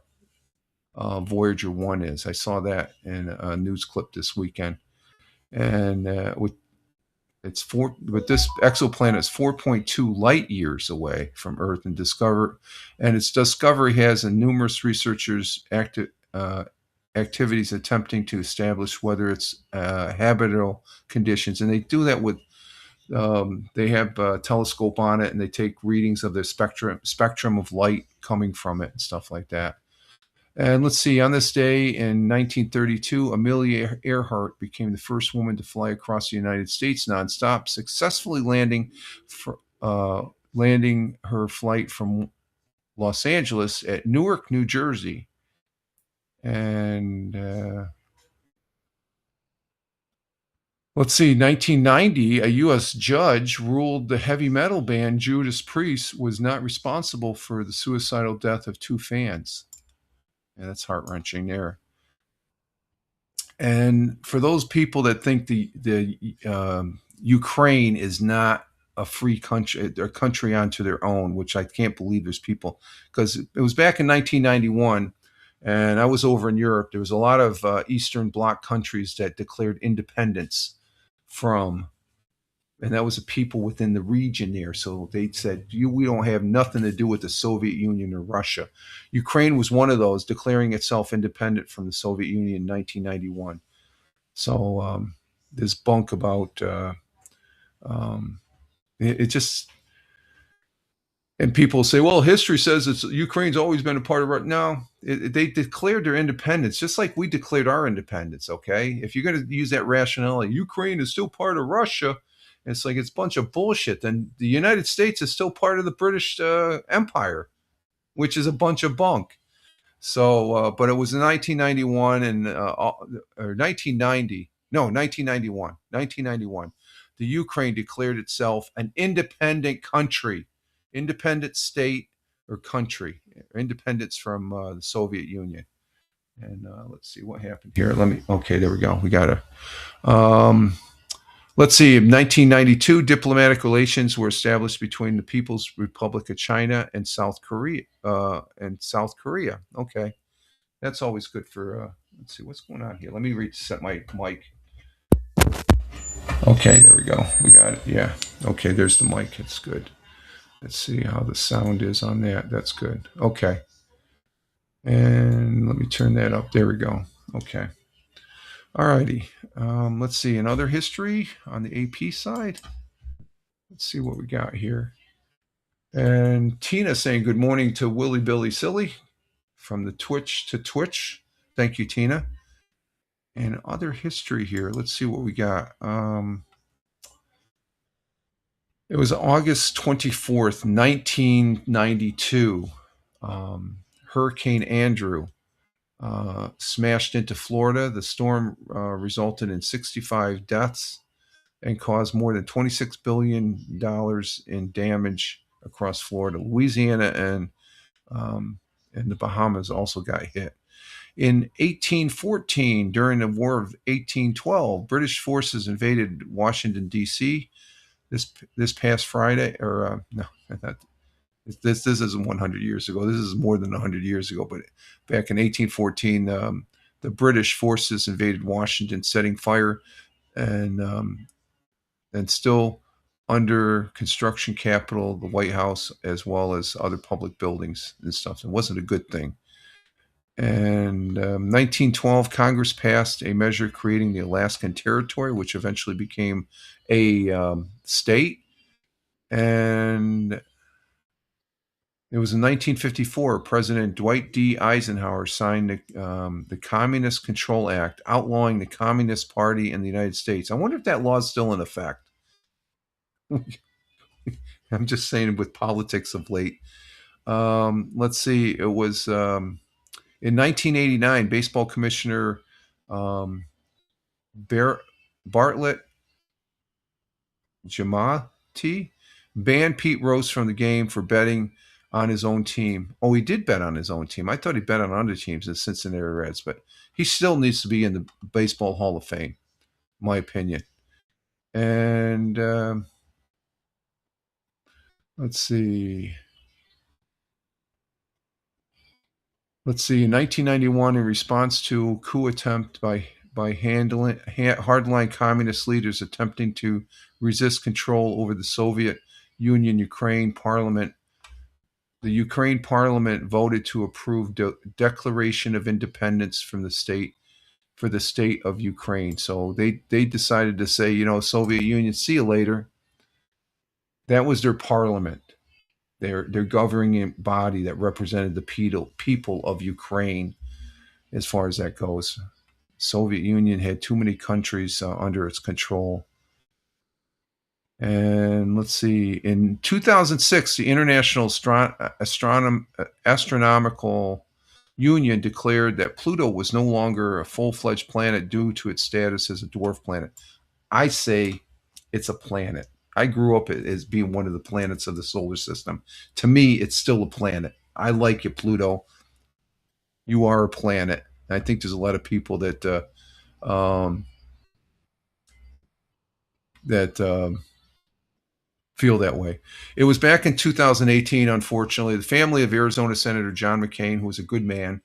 Voyager 1 is. I saw that in a news clip this weekend. And but this exoplanet is 4.2 light years away from Earth, and its discovery has numerous researchers activities attempting to establish whether it's habitable conditions, and they do that with they have a telescope on it, and they take readings of the spectrum of light coming from it and stuff like that. And let's see, on this day in 1932, Amelia Earhart became the first woman to fly across the United States nonstop, successfully landing her flight from Los Angeles at Newark, New Jersey. And let's see, 1990, a U.S. judge ruled the heavy metal band Judas Priest was not responsible for the suicidal death of 2 fans. Yeah, that's heart-wrenching there. And for those people that think the Ukraine is not a free country, a country onto their own, which I can't believe there's people, because it was back in 1991, and I was over in Europe. There was a lot of Eastern Bloc countries that declared independence from, and that was the people within the region there. So they said, we don't have nothing to do with the Soviet Union or Russia. Ukraine was one of those, declaring itself independent from the Soviet Union in 1991. So this bunk about it just, and people say, well, history says Ukraine's always been a part of it. No, they declared their independence just like we declared our independence. Okay, if you're going to use that rationale, Ukraine is still part of Russia. And it's like it's a bunch of bullshit. Then the United States is still part of the British Empire, which is a bunch of bunk. So, but it was in 1991 or 1990. No, 1991. 1991. The Ukraine declared itself an independent country, independent state or country, independence from the Soviet Union. And let's see what happened here. Okay, there we go. We got to. Let's see. In 1992, diplomatic relations were established between the People's Republic of China and South Korea. Okay, that's always good for. Let's see what's going on here. Let me reset my mic. Okay, there we go. We got it. Yeah. Okay, there's the mic. It's good. Let's see how the sound is on that. That's good. Okay. And let me turn that up. There we go. Okay. All righty. Let's see. Another history on the AP side. Let's see what we got here. And Tina saying good morning to Willie Billy Silly from the Twitch to Twitch. Thank you, Tina. And other history here. Let's see what we got. It was August 24th, 1992. Hurricane Andrew smashed into Florida. The storm resulted in 65 deaths and caused more than $26 billion in damage across Florida. Louisiana and the Bahamas also got hit. In 1814, during the War of 1812, British forces invaded Washington, D.C. This past Friday, or no, not, this isn't 100 years ago. This is more than 100 years ago. But back in 1814, the British forces invaded Washington, setting fire and still under construction Capitol, the White House, as well as other public buildings and stuff. It wasn't a good thing. And 1912, Congress passed a measure creating the Alaskan Territory, which eventually became a state. And it was in 1954, President Dwight D. Eisenhower signed the Communist Control Act, outlawing the Communist Party in the United States. I wonder if that law is still in effect. I'm just saying with politics of late. Let's see. It was in 1989, baseball commissioner Bartlett Jamati banned Pete Rose from the game for betting on his own team. Oh, he did bet on his own team. I thought he bet on other teams, the Cincinnati Reds, but he still needs to be in the Baseball Hall of Fame, my opinion. And let's see. In 1991, in response to a coup attempt by hardline communist leaders attempting to resist control over the Soviet Union Ukraine Parliament, the Ukraine Parliament voted to approve declaration of independence for the state of Ukraine. So they decided to say, Soviet Union, see you later. That was their parliament. Their governing body that represented the people of Ukraine, as far as that goes. Soviet Union had too many countries under its control. And let's see, in 2006, the International Astronomical Union declared that Pluto was no longer a full-fledged planet due to its status as a dwarf planet. I say it's a planet. I grew up as being one of the planets of the solar system. To me, it's still a planet. I like you, Pluto. You are a planet. I think there's a lot of people that feel that way. It was back in 2018, unfortunately. The family of Arizona Senator John McCain, who was a good man,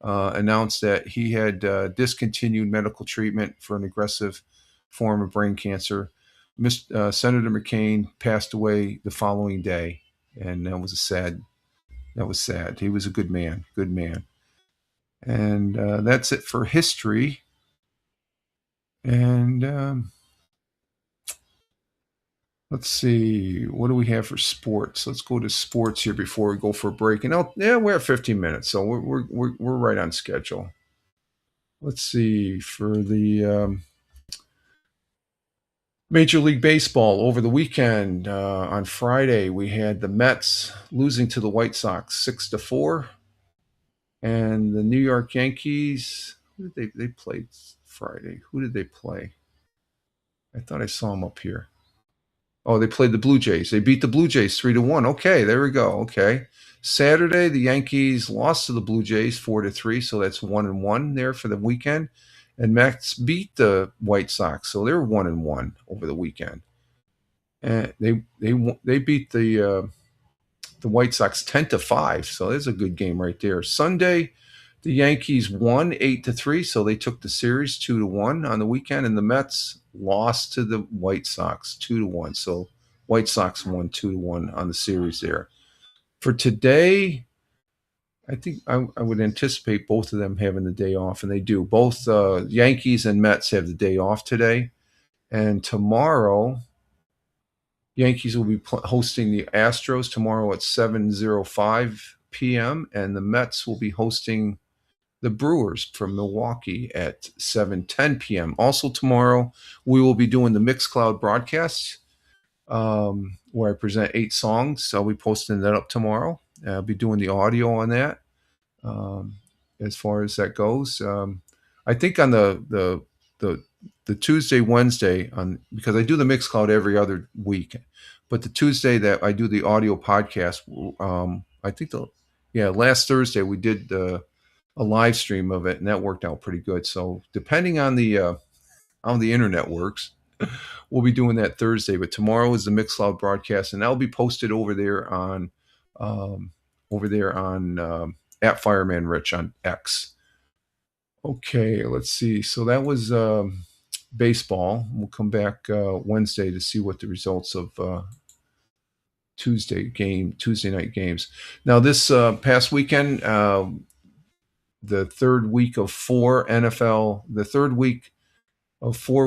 announced that he had discontinued medical treatment for an aggressive form of brain cancer. Senator McCain passed away the following day, and that was sad. He was a good man. And that's it for history. And let's see, what do we have for sports? Let's go to sports here before we go for a break. And we're at 15 minutes, so we're right on schedule. Let's see, for the Major League Baseball over the weekend. On Friday, we had the Mets losing to the White Sox 6-4, and the New York Yankees. Who did they played Friday? Who did they play? I thought I saw them up here. Oh, they played the Blue Jays. They beat the Blue Jays 3-1. Okay, there we go. Okay. Saturday, the Yankees lost to the Blue Jays 4-3, so that's 1-1 there for the weekend. And Mets beat the White Sox, so they're 1-1 over the weekend. And they beat the White Sox 10-5, so there's a good game right there. Sunday, the Yankees won 8-3, so they took the series 2-1 on the weekend, and the Mets lost to the White Sox 2-1. So White Sox won 2-1 on the series there. For today, I think I would anticipate both of them having the day off, and they do. Both Yankees and Mets have the day off today, and tomorrow, Yankees will be hosting the Astros tomorrow at 7:05 p.m., and the Mets will be hosting the Brewers from Milwaukee at 7:10 p.m. Also tomorrow, we will be doing the Mixcloud broadcast where I present 8 songs. I'll be posting that up tomorrow. I'll be doing the audio on that as far as that goes. I think on the Tuesday, Wednesday, because I do the Mixcloud every other week, but the Tuesday that I do the audio podcast, I think last Thursday we did a live stream of it, and that worked out pretty good. So depending on the internet works, we'll be doing that Thursday. But tomorrow is the Mixcloud broadcast, and that'll be posted over there on at Fireman Rich on X. Okay, let's see. So that was baseball. We'll come back Wednesday to see what the results of Tuesday night games. Now this past weekend, the third week of 4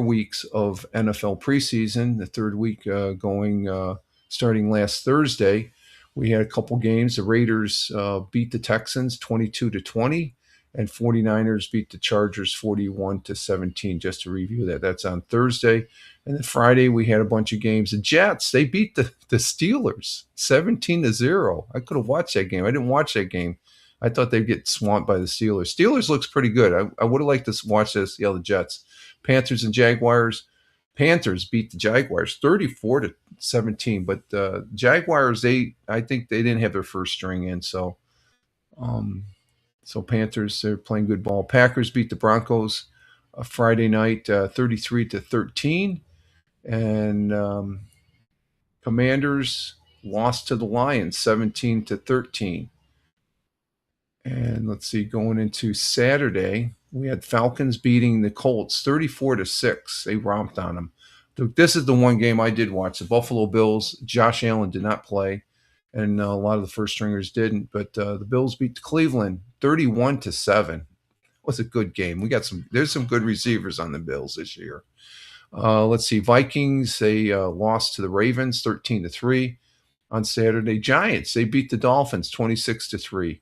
weeks of NFL preseason, the third week starting last Thursday. We had a couple games. The Raiders beat the Texans 22-20, and 49ers beat the Chargers 41-17. Just to review that, that's on Thursday. And then Friday we had a bunch of games. The Jets, they beat the Steelers 17-0. I could have watched that game. I didn't watch that game. I thought they'd get swamped by the Steelers. Steelers looks pretty good. I would have liked to watch this. The Jets. Panthers and Jaguars. Panthers beat the Jaguars 34-17, but the Jaguars, I think they didn't have their first string in, so Panthers, they're playing good ball. Packers beat the Broncos Friday night 33-13, and Commanders lost to the Lions 17-13. And let's see, going into Saturday, we had Falcons beating the Colts 34-6. They romped on them. This is the one game I did watch. The Buffalo Bills, Josh Allen did not play, and a lot of the first stringers didn't. But the Bills beat Cleveland 31-7. It was a good game. There's some good receivers on the Bills this year. Let's see, Vikings, they lost to the Ravens 13-3 on Saturday. Giants, they beat the Dolphins 26-3.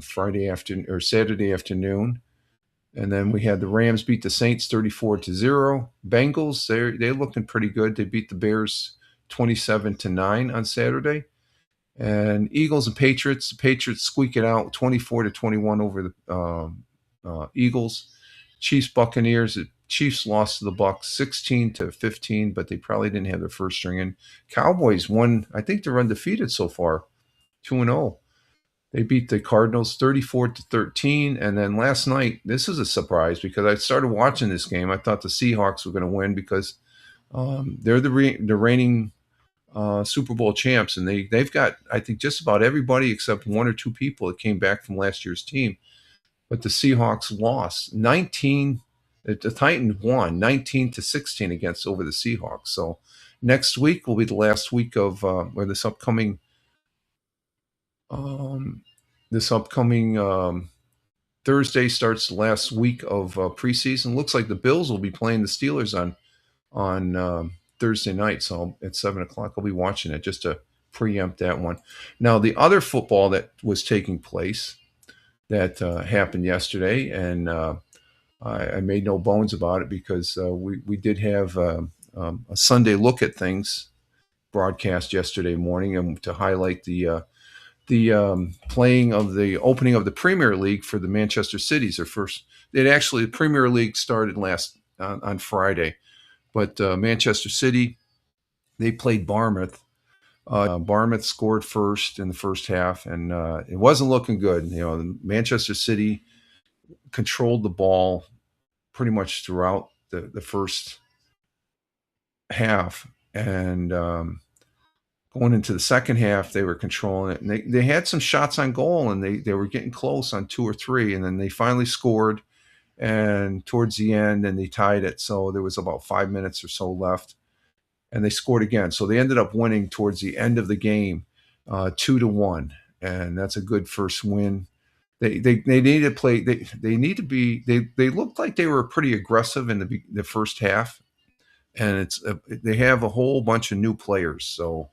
Saturday afternoon. And then we had the Rams beat the Saints 34-0. Bengals, they're looking pretty good. They beat the Bears 27-9 on Saturday. And Eagles and Patriots, the Patriots squeak it out 24-21 over the Eagles. Chiefs Buccaneers, the Chiefs lost to the Bucs 16-15, but they probably didn't have their first string in. Cowboys won. I think they're undefeated so far, 2-0. They beat the Cardinals 34-13. And then last night, this is a surprise because I started watching this game. I thought the Seahawks were going to win because they're the reigning Super Bowl champs. And they've got, I think, just about everybody except 1 or 2 people that came back from last year's team. But the Seahawks lost 19. The Titans won 19-16 over the Seahawks. So next week will be the last week of where this upcoming Thursday starts the last week of preseason. Looks like the Bills will be playing the Steelers on Thursday night. So at 7:00, I'll be watching it just to preempt that one. Now, the other football that was taking place that happened yesterday, and I made no bones about it because we did have a Sunday look at things broadcast yesterday morning, and to highlight the playing of the opening of the Premier League for the Manchester Cities. The Premier League started on Friday, but Manchester City, they played Bournemouth. Bournemouth scored first in the first half, and it wasn't looking good. Manchester City controlled the ball pretty much throughout the first half, and going into the second half, they were controlling it, and they had some shots on goal, and they were getting close on 2 or 3, and then they finally scored, and towards the end, and they tied it. So there was about 5 minutes or so left, and they scored again. So they ended up winning towards the end of the game, 2-1, and that's a good first win. They need to play. They need to be. They looked like they were pretty aggressive in the first half, and they have a whole bunch of new players. So,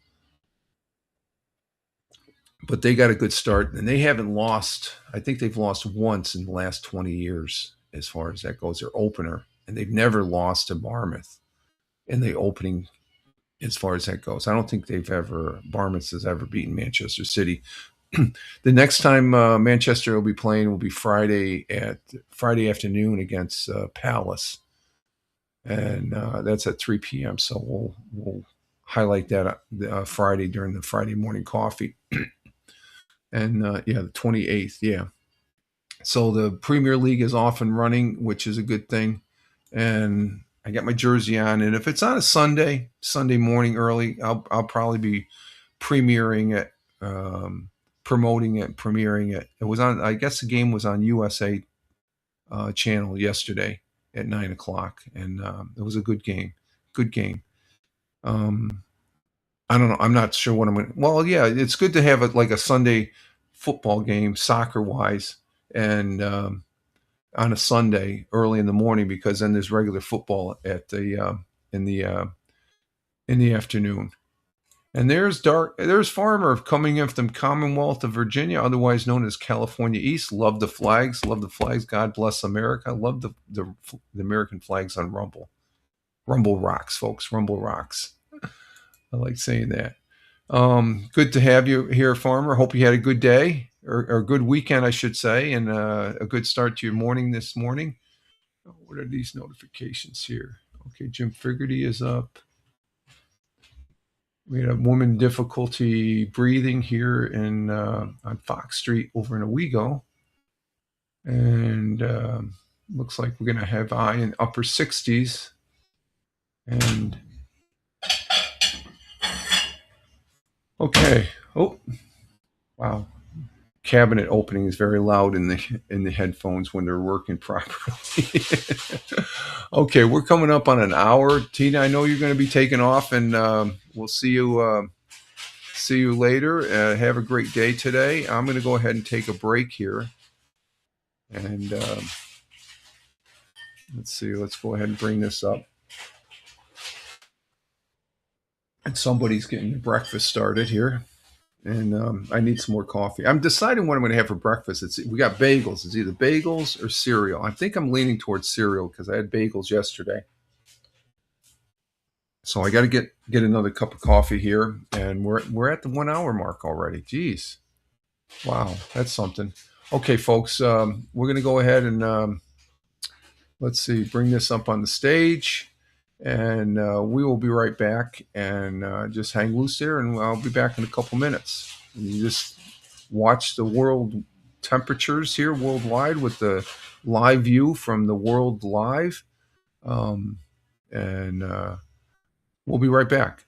but they got a good start, and they haven't lost. I think they've lost once in the last 20 years, as far as that goes. Their opener, and they've never lost to Bournemouth in the opening, as far as that goes. I don't think Bournemouth has ever beaten Manchester City. The next time Manchester will be playing will be Friday afternoon against Palace, and that's at 3 p.m. So we'll highlight that Friday during the Friday morning coffee. And the 28th, yeah. So the Premier League is off and running, which is a good thing. And I got my jersey on, and if it's on a Sunday morning early, I'll probably be premiering it. Promoting it, premiering it. It was on. I guess the game was on USA channel yesterday at 9:00, and it was a good game. Good game. I don't know. I'm not sure what I'm going to. Well, yeah, it's good to have a Sunday football game, soccer wise, and on a Sunday early in the morning, because then there's regular football at in the afternoon. And there's Farmer coming in from Commonwealth of Virginia, otherwise known as California East. Love the flags. God bless America. Love the American flags on Rumble. Rumble rocks, folks. Rumble rocks. I like saying that. Good to have you here, Farmer. Hope you had a good day, or a good weekend, I should say, and a good start to your morning this morning. What are these notifications here? Okay, Jim Figerty is up. We had a woman difficulty breathing here on Fox Street over in Owego. And looks like we're going to have high in upper 60s. And okay. Oh, wow. Cabinet opening is very loud in the headphones when they're working properly. Okay, we're coming up on an hour. Tina, I know you're going to be taking off, and we'll see you later. Have a great day today. I'm going to go ahead and take a break here, and let's see. Let's go ahead and bring this up. And somebody's getting breakfast started here. And I need some more coffee. I'm deciding what I'm going to have for breakfast. We got bagels. It's either bagels or cereal. I think I'm leaning towards cereal because I had bagels yesterday. So I got to get another cup of coffee here, and we're at the 1 hour mark already. Jeez, wow, that's something. Okay, folks, we're going to go ahead and let's see, bring this up on the stage. And we will be right back, and just hang loose there, and I'll be back in a couple minutes. And you just watch the world temperatures here worldwide with the live view from the World Live. And we'll be right back.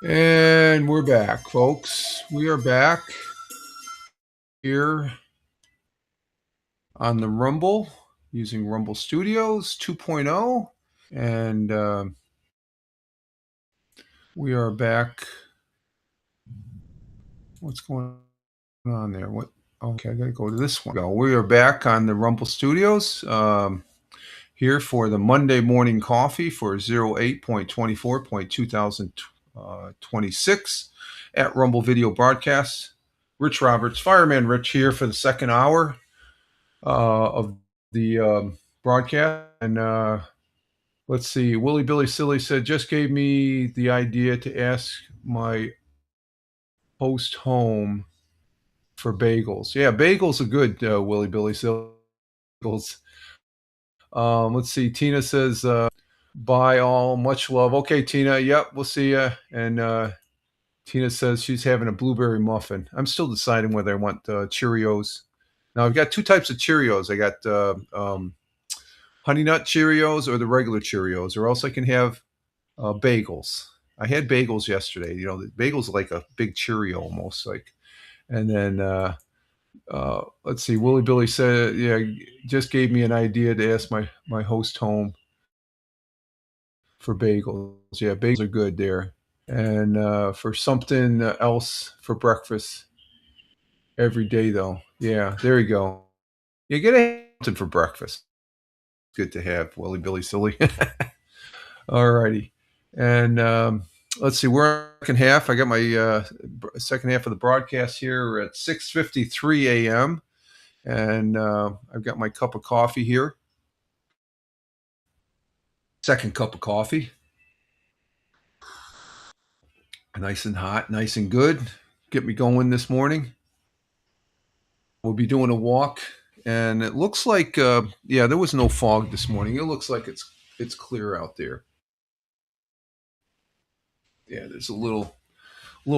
And we're back, folks. We are back here on the Rumble using Rumble Studios 2.0. And we are back. What's going on there? What? Okay, I got to go to this one. We are back on the Rumble Studios here for the Monday morning coffee for 08.24.2026 at Rumble Video Broadcasts. Rich Roberts, Fireman Rich here for the second hour of the broadcast. And let's see, Willie Billy Silly said, just gave me the idea to ask my host home for bagels. Yeah, bagels are good, Willie Billy Silly. Let's see, Tina says, bye all, much love. Okay, Tina, yep, we'll see you. And Tina says she's having a blueberry muffin. I'm still deciding whether I want Cheerios. Now, I've got two types of Cheerios. I got Honey Nut Cheerios or the regular Cheerios, or else I can have bagels. I had bagels yesterday. You know, the bagels are like a big Cheerio almost. Like, and then let's see. Willie Billy said, "Yeah, just gave me an idea to ask my host home for bagels. Yeah, bagels are good there. And for something else for breakfast every day, though. Yeah, there you go. You get something for breakfast. Good to have, Willie Billy Silly. All righty. And let's see, we're in the second half. I got my second half of the broadcast here at 6:53 a.m. And I've got my cup of coffee here. Second cup of coffee. Nice and hot, nice and good. Get me going this morning. We'll be doing a walk. And it looks like, there was no fog this morning. It looks like it's clear out there. Yeah, there's a little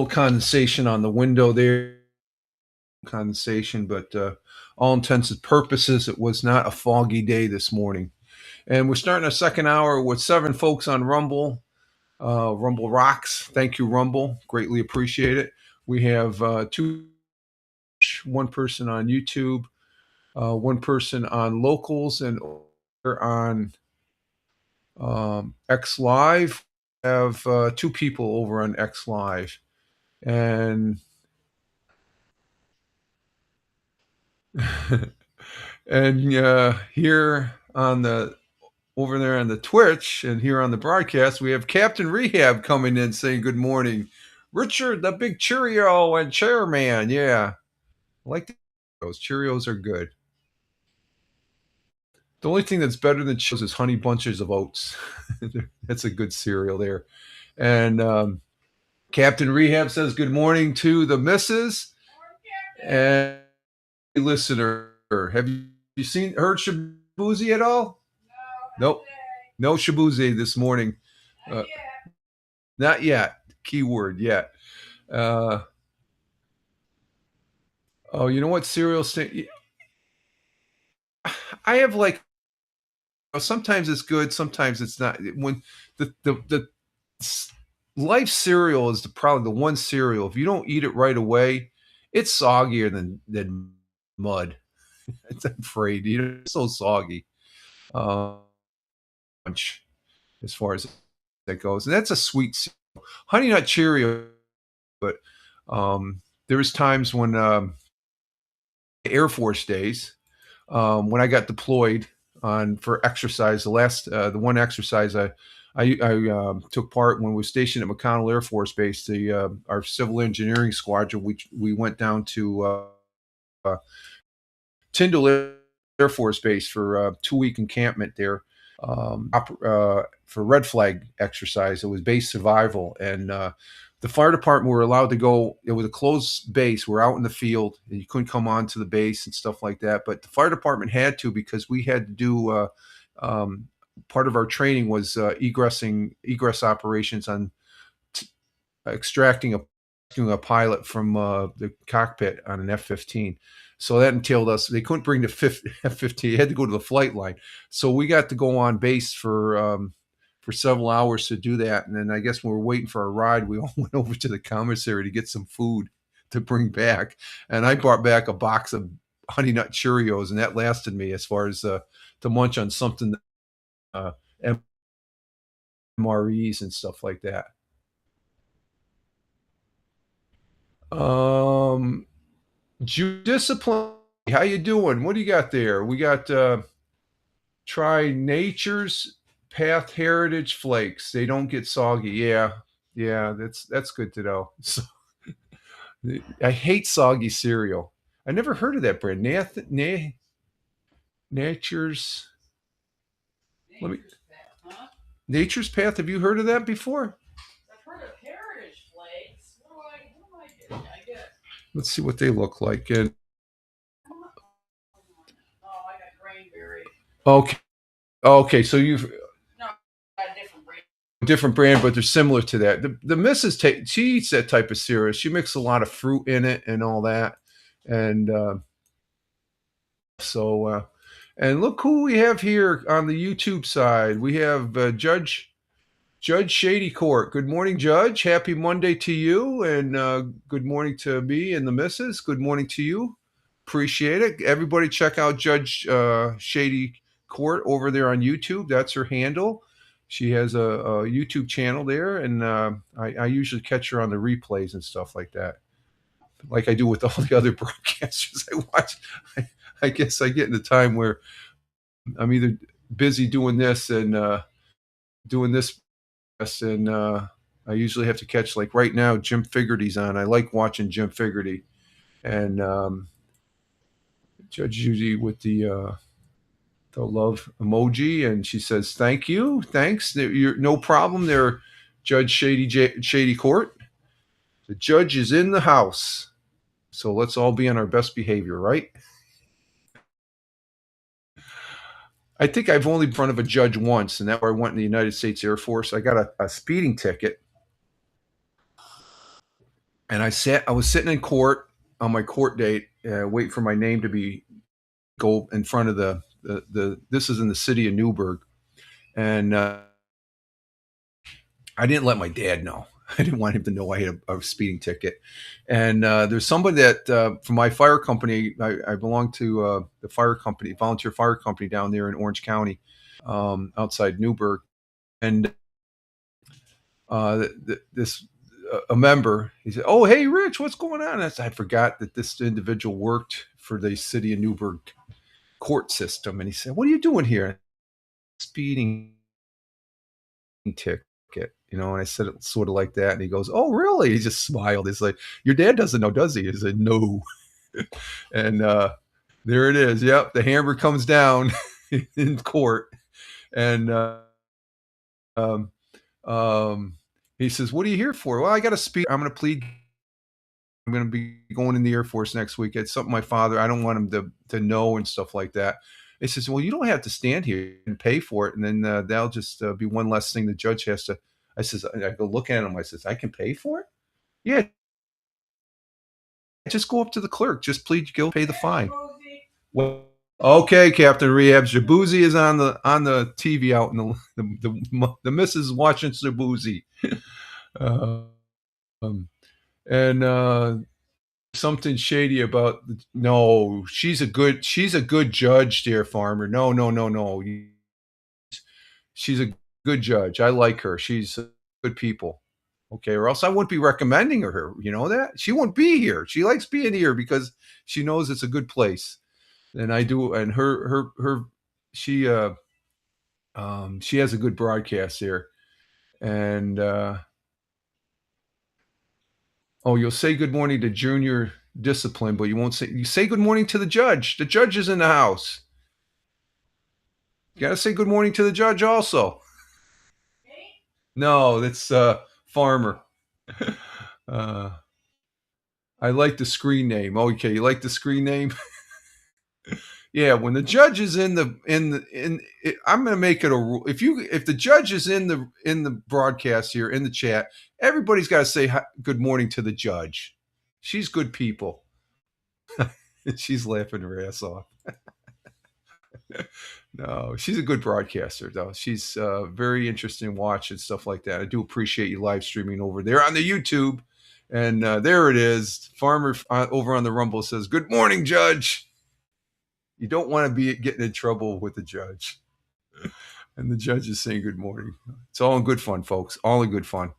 condensation on the window there. condensation, but all intents and purposes, it was not a foggy day this morning. And we're starting our second hour with 7 folks on Rumble. Rumble rocks. Thank you, Rumble. Greatly appreciate it. We have 1 person on YouTube, 1 person on Locals, and on X Live. We have 2 people over on X Live. And and here on the over there on the Twitch and here on the broadcast, we have Captain Rehab coming in saying good morning. Richard, the big Cheerio and chairman. Yeah. I like those. Cheerios are good. The only thing that's better than Cheerios is Honey Bunches of Oats. That's a good cereal there. And Captain Rehab says good morning to the missus and listener. Have you heard Shabuzi at all? Nope. No Shabuzi this morning. Not yet. Keyword yet. Oh, you know what cereal I have like sometimes it's good, sometimes it's not. When the Life cereal is probably the one cereal, if you don't eat it right away, it's soggier than mud. I'm afraid. It's so soggy. As far as that goes. And that's a sweet cereal. Honey Nut Cheerio, but there's times when Air Force days, when I got deployed for exercise, the one exercise I took part when we were stationed at McConnell Air Force Base, our civil engineering squadron, we went down to Tyndall Air Force Base for a 2-week encampment there for red flag exercise. It was base survival, and the fire department were allowed to go. It was a closed base. We're out in the field, and you couldn't come onto the base and stuff like that. But the fire department had to, because we had to do part of our training was egress operations on extracting a pilot from the cockpit on an F-15. So that entailed us. They couldn't bring the F-15. They had to go to the flight line. So we got to go on base for several hours to do that. And then I guess when we were waiting for our ride, we all went over to the commissary to get some food to bring back. And I brought back a box of Honey Nut Cheerios, and that lasted me as far as to munch on something, MREs and stuff like that. Discipline. How you doing? What do you got there? We got try Nature's Path Heritage Flakes. They don't get soggy. Yeah, that's good to know. So, I hate soggy cereal. I never heard of that brand. Nature's. Nature's Path. Have you heard of that before? I've heard of Heritage Flakes. What am I getting? I get. Let's see what they look like. And I got Grainberry. Okay. So you've a different brand. Different brand, but they're similar to that. The missus she eats that type of cereal. She mixes a lot of fruit in it and all that, and and look who we have here on the YouTube side. We have Judge Shady Court. Good morning, Judge. Happy Monday to you, and good morning to me and the missus. Good morning to you. Appreciate it. Everybody check out Judge Shady Court over there on YouTube. That's her handle. She has a YouTube channel there, and I usually catch her on the replays and stuff like that, like I do with all the other broadcasters I watch. I guess I get in the time where I'm either busy doing this and doing this, and I usually have to catch, like right now, Jim Figerty's on. I like watching Jim Figerty, and Judge Judy with the love emoji, and she says thank you, thanks. You're no problem there, Judge Shady Court. The judge is in the house, so let's all be on our best behavior, right? I think I've only been in front of a judge once, and that's where I went in the United States Air Force. I got a speeding ticket, and I was sitting in court, on my court date, wait for my name to go in front of the this is in the city of Newburgh, and I didn't let my dad know. I didn't want him to know I had a speeding ticket. And there's somebody that from my fire company. I belong to the fire company, volunteer fire company down there in Orange County, outside Newburgh, and this a member. He said, "Oh, hey, Rich, what's going on?" I forgot that this individual worked for the city of Newburgh court system, and he said, "What are you doing here?" Speeding ticket. And I said it sort of like that, and he goes, "Oh, really?" He just smiled. He's like, "Your dad doesn't know, does he?" I said, "No." And there it is. Yep, the hammer comes down in court, and um, he says, "What are you here for?" "Well, I got to speak. I'm going to plead. I'm going to be going in the Air Force next week. It's something my father. I don't want him to know and stuff like that." He says, "Well, you don't have to stand here and pay for it, and then that'll just be one less thing the judge has to." I go look at him. I says, "I can pay for it?" "Yeah, just go up to the clerk. Just plead guilty, pay the fine." Well, okay, Captain Rehabs, Jaboozy is on the TV out in the missus watching Jaboozy. And something shady about no, she's a good judge, dear Farmer. No. She's a good judge. I like her. She's good people. Okay, or else I wouldn't be recommending her. You know that? She won't be here. She likes being here because she knows it's a good place. And I do, and she she has a good broadcast here. And you'll say good morning to Junior Discipline, but you say good morning to the judge. The judge is in the house. You gotta say good morning to the judge also. No, that's Farmer. I like the screen name. Okay, you like the screen name? Yeah, when the judge is I'm going to make it a rule. If the judge is in the broadcast here in the chat, everybody's got to say good morning to the judge. She's good people. She's laughing her ass off. No, she's a good broadcaster though. She's very interesting to watch and stuff like that. I do appreciate you live streaming over there on the YouTube. And there it is. Farmer over on the Rumble says, "Good morning, Judge." You don't want to be getting in trouble with the judge. And the judge is saying good morning. It's all in good fun, folks. All in good fun.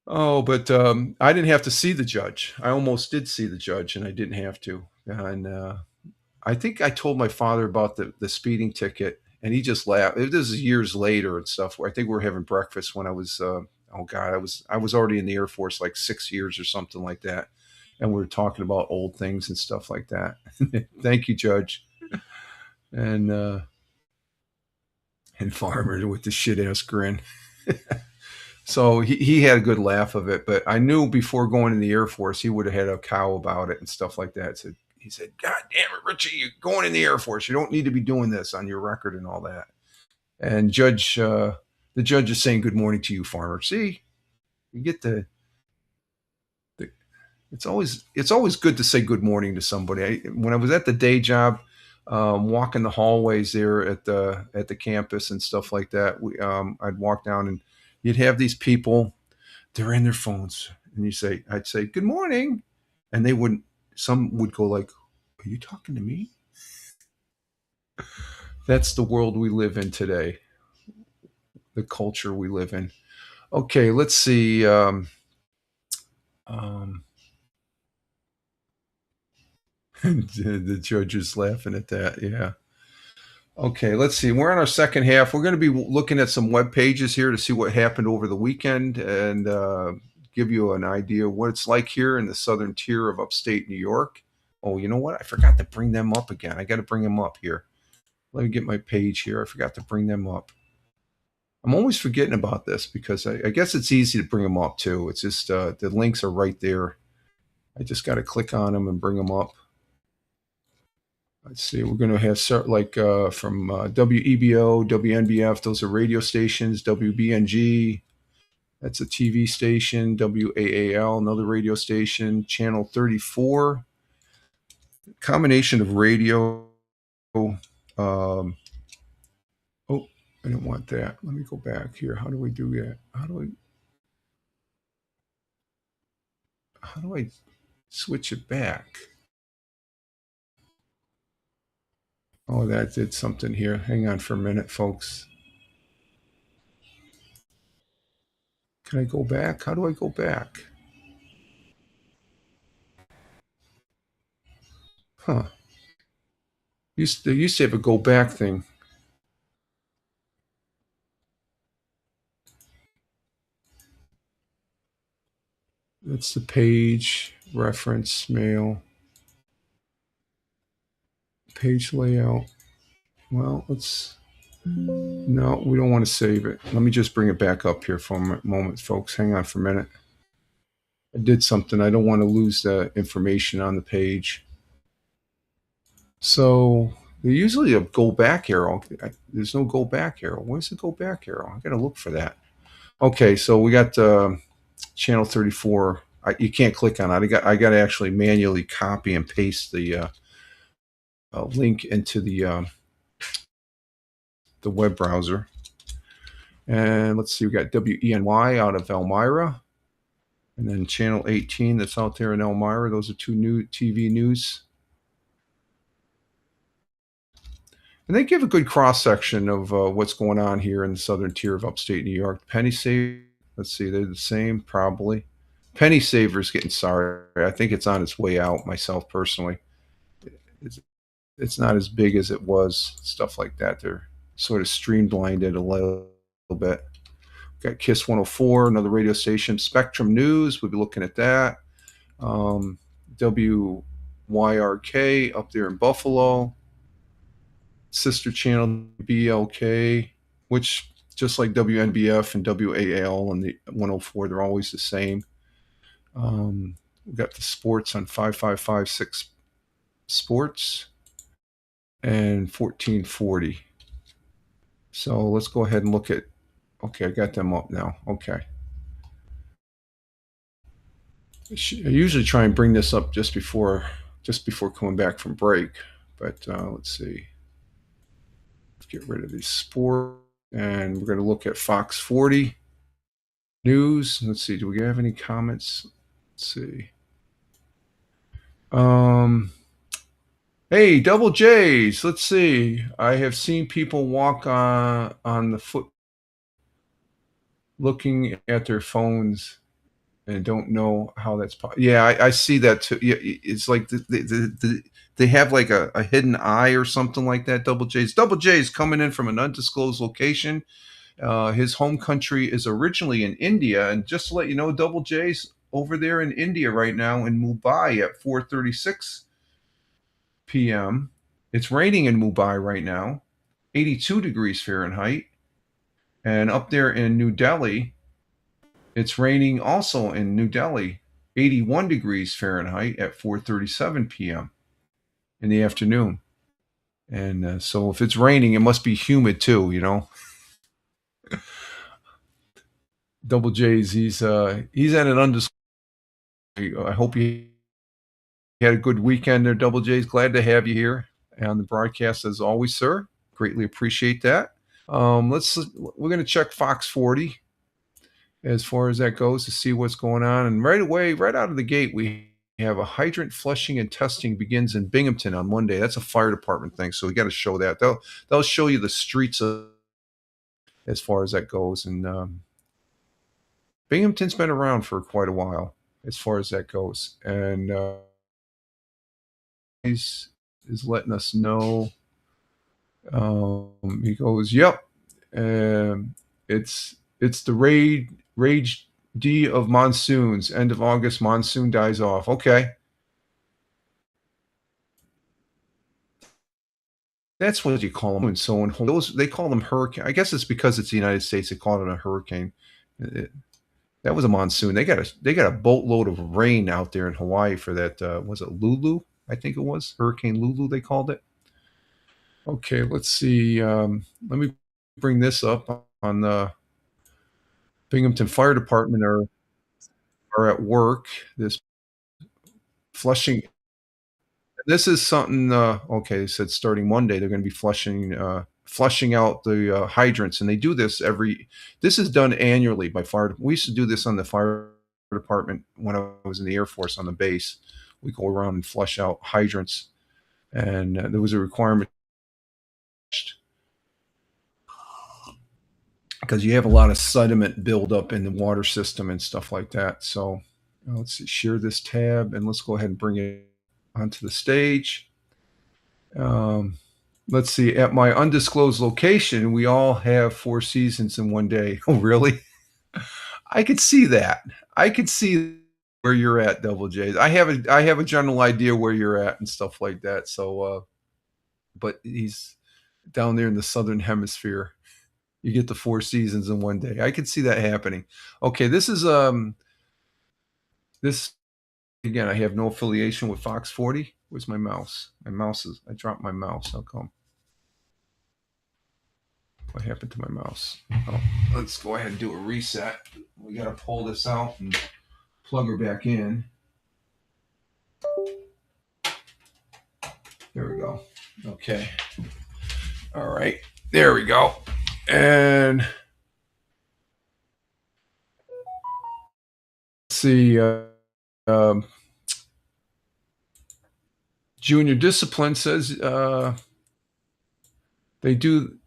Oh, but I didn't have to see the judge. I almost did see the judge, and I didn't have to. And I think I told my father about the speeding ticket, and he just laughed. This is years later and stuff. I think we were having breakfast when I was, I was already in the Air Force like 6 years or something like that. And we were talking about old things and stuff like that. Thank you, Judge. And Farmer with the shit ass grin. So he had a good laugh of it, but I knew before going in the Air Force he would have had a cow about it and stuff like that. So he said, "God damn it, Richie, you're going in the Air Force. You don't need to be doing this on your record and all that." And the judge is saying good morning to you, Farmer. See, you get it's always good to say good morning to somebody. When I was at the day job, walking the hallways there at the campus and stuff like that, I'd walk down and you'd have these people, they're in their phones, and I'd say good morning, and some would go like, "Are you talking to me?" That's the world we live in today, the culture we live in. Okay, let's see. The judge is laughing at that. Yeah. Okay, let's see. We're on our second half. We're going to be looking at some web pages here to see what happened over the weekend and give you an idea of what it's like here in the southern tier of upstate New York. Oh, you know what? I forgot to bring them up again. I got to bring them up here. Let me get my page here. I forgot to bring them up. I'm always forgetting about this because I guess it's easy to bring them up too. It's just the links are right there. I just got to click on them and bring them up. Let's see. We're going to have like from WEBO, WNBF. Those are radio stations. WBNG. That's a TV station, WAAL, another radio station, channel 34. Combination of radio. Oh, I didn't want that. Let me go back here. How do we do that? How do I switch it back? Oh, that did something here. Hang on for a minute, folks. Can I go back? How do I go back? Huh. They used to have a go back thing. That's the page, reference, mail, page layout. Well, no, we don't want to save it. Let me just bring it back up here for a moment, folks. Hang on for a minute. I did something. I don't want to lose the information on the page. So there's usually a go back arrow. There's no go back arrow. Where's the go back arrow? I got to look for that. Okay, so we got channel 34. You can't click on it. I got to actually manually copy and paste the link into the web browser. And let's see, we got WENY out of Elmira, and then channel 18 that's out there in Elmira. Those are two new TV news. And they give a good cross section of what's going on here in the southern tier of upstate New York. Penny Saver, let's see, they're the same probably. Penny Saver's getting sorry. I think it's on its way out myself personally. It's not as big as it was, stuff like that. They're sort of streamlined it a little bit. Got KISS 104, another radio station. Spectrum News, we'll be looking at that. WYRK up there in Buffalo. Sister channel BLK, which just like WNBF and WAL and the 104, they're always the same. We got the sports on 5556 Sports and 1440. So let's go ahead and look at. Okay, I got them up now. Okay. I usually try and bring this up just before coming back from break, but let's see. Let's get rid of these sport, and we're going to look at Fox 40 news. Let's see. Do we have any comments? Let's see. Hey, Double J's. Let's see. I have seen people walk on the foot, looking at their phones, and don't know how that's possible. Yeah, I see that too. Yeah, it's like they have like a hidden eye or something like that. Double J's coming in from an undisclosed location. His home country is originally in India, and just to let you know, Double J's over there in India right now in Mumbai at 4:36 p.m. It's raining in Mumbai right now, 82 degrees Fahrenheit, and up there in New Delhi, it's raining also in New Delhi, 81 degrees Fahrenheit at 4:37 p.m. in the afternoon. And so if it's raining, it must be humid too, you know. Double J's, he's at an undisclosed. I hope you had a good weekend there, Double J's. Glad to have you here on the broadcast as always, sir. Greatly appreciate that. We're going to check Fox 40 as far as that goes to see what's going on. And right away, right out of the gate, we have a hydrant flushing and testing begins in Binghamton on Monday. That's a fire department thing, so we got to show that. They'll show you the streets as far as that goes. And Binghamton's been around for quite a while as far as that goes. And he's letting us know. He goes, "Yep, it's the rage D of monsoons. End of August, monsoon dies off." Okay, that's what you call them. And so on, they call them hurricane. I guess it's because it's the United States. They call it a hurricane. That was a monsoon. They got a boatload of rain out there in Hawaii for that. Was it Lulu? I think it was Hurricane Lulu. They called it. Okay, let's see. Let me bring this up on the Binghamton Fire Department are at work. This flushing. This is something. Okay, they said starting Monday they're going to be flushing out the hydrants, and they do this every. This is done annually by fire. We used to do this on the fire department when I was in the Air Force on the base. We go around and flush out hydrants, and there was a requirement because you have a lot of sediment buildup in the water system and stuff like that. So let's see, share this tab, and let's go ahead and bring it onto the stage. Let's see, at my undisclosed location, we all have 4 seasons in one day. Oh, really? I could see that. I could see where you're at, Double J's. I have a general idea where you're at and stuff like that. So, but he's down there in the southern hemisphere. You get the 4 seasons in one day. I could see that happening. Okay, this is this again. I have no affiliation with Fox 40. Where's my mouse? I dropped my mouse. How come? What happened to my mouse? Oh, let's go ahead and do a reset. We got to pull this out and plug her back in. There we go. Okay. All right. There we go. And let's see. Junior Discipline says they do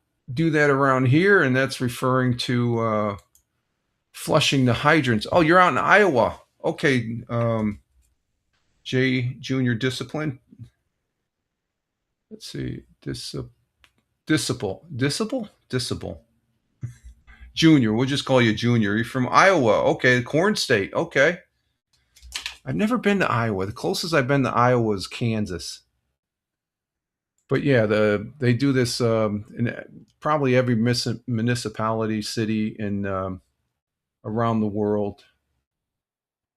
that around here, and that's referring to flushing the hydrants. Oh, you're out in Iowa. Okay. Junior Discipline. Let's see. Disciple. Junior. We'll just call you Junior. You're from Iowa. Okay. Corn State. Okay. I've never been to Iowa. The closest I've been to Iowa is Kansas. But yeah, they do this in probably every municipality, city, in around the world,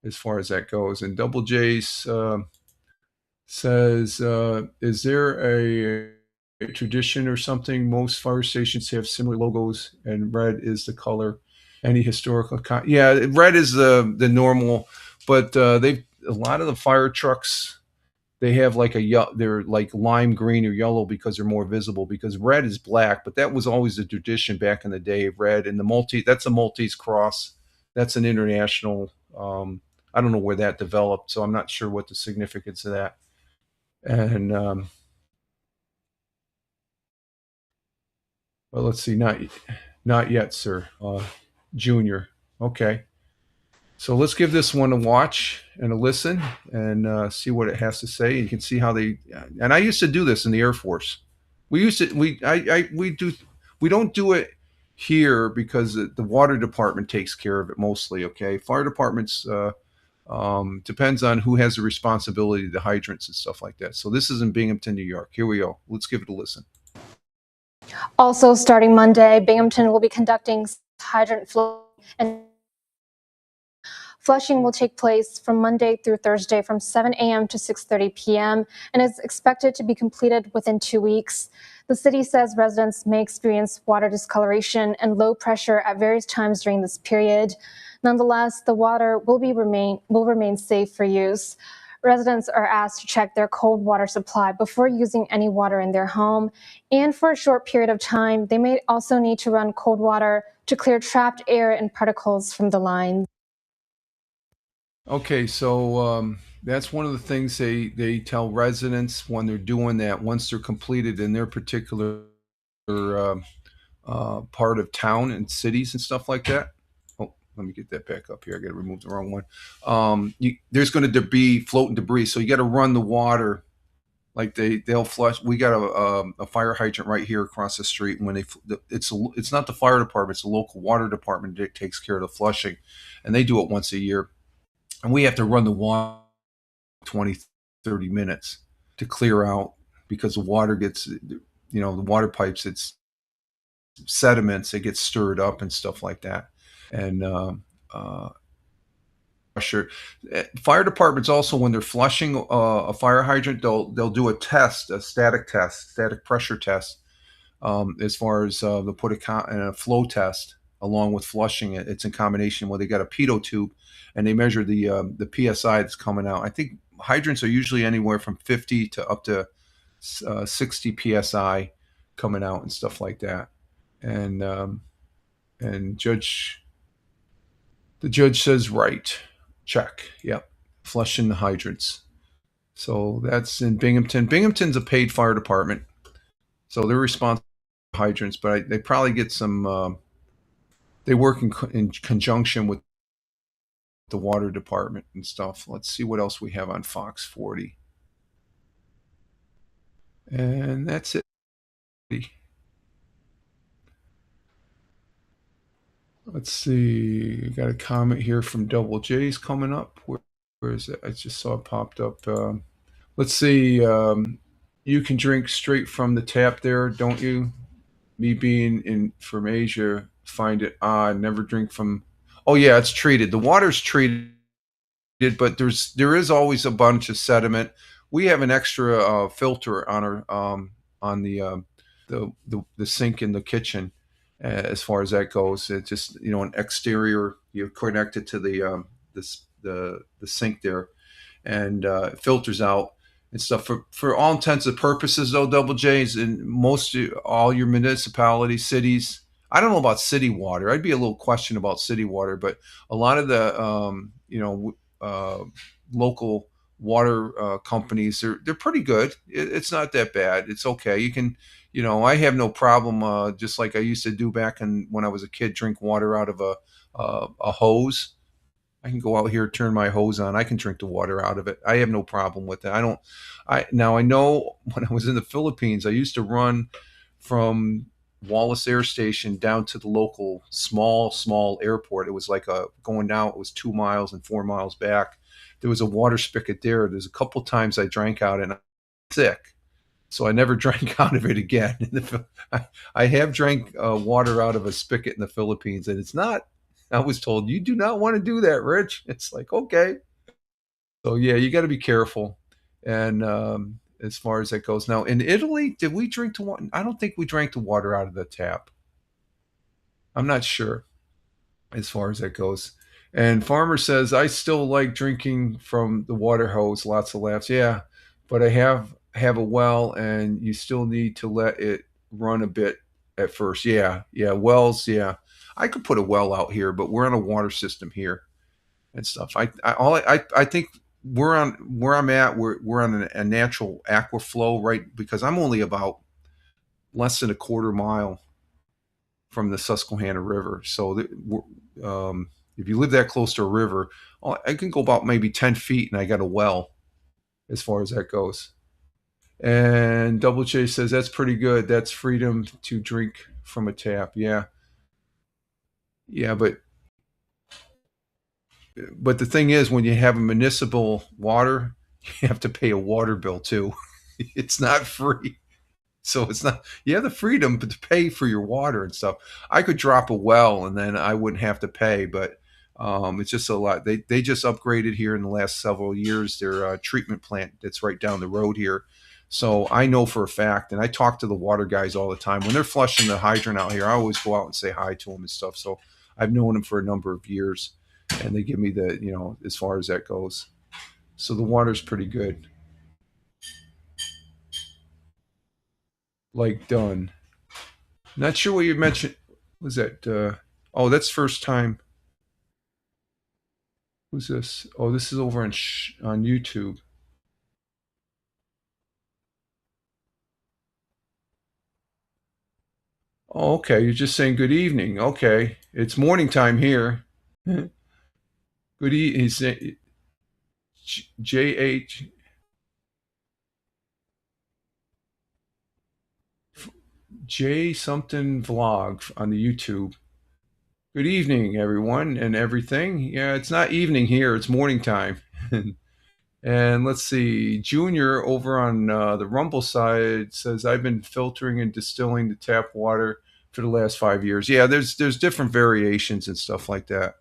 as far as that goes. And Double J's says, is there a tradition or something? Most fire stations have similar logos, and red is the color. Any historical? Yeah, red is the normal, but a lot of the fire trucks, they have like they're like lime green or yellow because they're more visible, because red is black, but that was always the tradition back in the day. Red, and that's a Maltese cross. That's an international. I don't know where that developed, so I'm not sure what the significance of that. And well, let's see, not yet, sir. Junior. Okay. So let's give this one a watch and a listen and see what it has to say. You can see how they. And I used to do this in the Air Force. We don't do it here because the water department takes care of it mostly. Okay, fire departments depends on who has the responsibility, the hydrants and stuff like that. So this is in Binghamton, New York. Here we go. Let's give it a listen. Also, starting Monday, Binghamton will be conducting hydrant flow, and flushing will take place from Monday through Thursday from 7 a.m. to 6:30 p.m. and is expected to be completed within 2 weeks. The city says residents may experience water discoloration and low pressure at various times during this period. Nonetheless, the water will remain safe for use. Residents are asked to check their cold water supply before using any water in their home, and for a short period of time, they may also need to run cold water to clear trapped air and particles from the lines. Okay, so that's one of the things they tell residents when they're doing that. Once they're completed in their particular part of town and cities and stuff like that. Oh, let me get that back up here. I got to remove the wrong one. There's going to be floating debris, so you got to run the water. Like they'll flush. We got a fire hydrant right here across the street. And when it's not the fire department, it's the local water department that takes care of the flushing, and they do it once a year. And we have to run the water 20, 30 minutes to clear out, because the water gets, the water pipes, it's sediments, it gets stirred up and stuff like that. And pressure. Fire departments also, when they're flushing a fire hydrant, they'll do a static pressure test, as far as they'll put a flow test along with flushing it. It's in combination where they got a pitot tube, and they measure the psi that's coming out. I think hydrants are usually anywhere from 50 to up to 60 psi coming out and stuff like that. And the judge says right, check, yep, flushing the hydrants. So that's in Binghamton. Binghamton's a paid fire department, so they're responsible for hydrants, but they probably get some. They work in conjunction with the water department and stuff. Let's see what else we have on Fox 40, and that's it. Let's see. Got a comment here from Double J's coming up. Where is it? I just saw it popped up. Let's see. You can drink straight from the tap there, don't you? Me being from Asia, find it odd. Never drink from. Oh yeah, it's treated. The water's treated, but there is always a bunch of sediment. We have an extra filter on our on the sink in the kitchen. As far as that goes, it's just an exterior. You connect it to the sink there, and it filters out and stuff. For all intents and purposes, though, Double J's in all your municipalities, cities. I don't know about city water. I'd be a little question about city water, but a lot of the local water companies, they're pretty good. It's not that bad. It's okay. You can. I have no problem, just like I used to do back when I was a kid, drink water out of a hose. I can go out here, turn my hose on. I can drink the water out of it. I have no problem with it. Now I know when I was in the Philippines, I used to run from Wallace Air Station down to the local small airport. It was like going down, it was 2 miles and 4 miles back. There was a water spigot there. There's a couple times I drank out and I'm sick. So I never drank out of it again. I have drank water out of a spigot in the Philippines, and it's not. I was told you do not want to do that, Rich. It's like okay. So yeah, you got to be careful. And as far as that goes, now in Italy, did we drink the water? I don't think we drank the water out of the tap. I'm not sure as far as that goes. And Farmer says I still like drinking from the water hose. Lots of laughs. Yeah, but I have a well, and you still need to let it run a bit at first. Yeah, wells. Yeah, I could put a well out here, but we're on a water system here and stuff. I think we're on where I'm at. We're on a natural aqua flow, right? Because I'm only about less than a quarter mile from the Susquehanna River. So if you live that close to a river, I can go about maybe 10 feet, and I got a well as far as that goes. And Double J says that's pretty good. That's freedom to drink from a tap. Yeah, but the thing is, when you have a municipal water, you have to pay a water bill too. It's not free, so it's not. You have the freedom to pay for your water and stuff. I could drop a well, and then I wouldn't have to pay, but it's just a lot. They just upgraded here in the last several years their treatment plant that's right down the road here. So I know for a fact, and I talk to the water guys all the time. When they're flushing the hydrant out here, I always go out and say hi to them and stuff. So I've known them for a number of years, and they give me as far as that goes. So the water's pretty good. Like done. Not sure what you mentioned. Was that? That's first time. Who's this? Oh, this is over on YouTube. Oh, okay. You're just saying good evening. Okay. It's morning time here. Good evening. He's saying JH J something vlog on the YouTube. Good evening, everyone and everything. Yeah, it's not evening here. It's morning time. And let's see, Junior over on the Rumble side says, I've been filtering and distilling the tap water for the last 5 years. Yeah, there's different variations and stuff like that.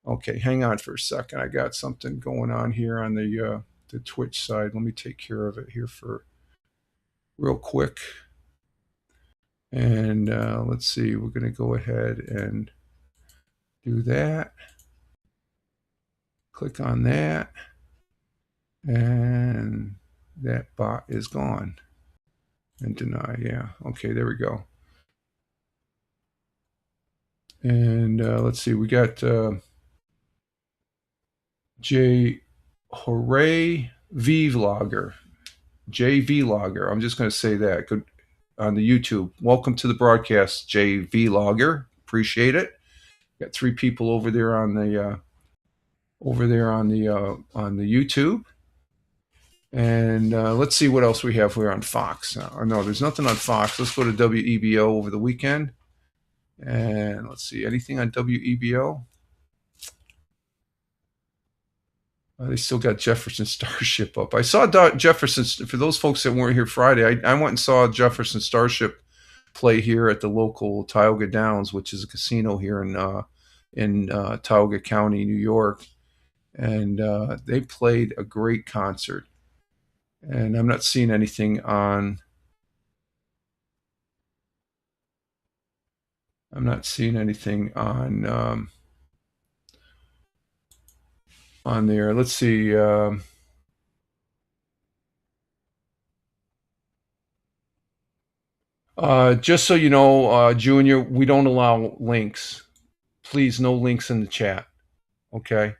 Okay, hang on for a second. I got something going on here on the Twitch side. Let me take care of it here for real quick. And let's see, we're going to go ahead and do that. Click on that. And that bot is gone. And deny, yeah. Okay, there we go. And let's see, we got J Hooray Vlogger. J Vlogger. I'm just going to say that. Good on the YouTube. Welcome to the broadcast, J Vlogger. Appreciate it. Got 3 people over there on the YouTube. And let's see what else we have here on Fox. No, there's nothing on Fox. Let's go to WEBO over the weekend. And let's see, anything on WEBO? They still got Jefferson Starship up. I saw Jefferson, for those folks that weren't here Friday, I went and saw Jefferson Starship play here at the local Tioga Downs, which is a casino here in Tioga County, New York. And they played a great concert. And I'm not seeing anything on on there. Let's see. Just so you know, Junior, we don't allow links. Please, no links in the chat. Okay.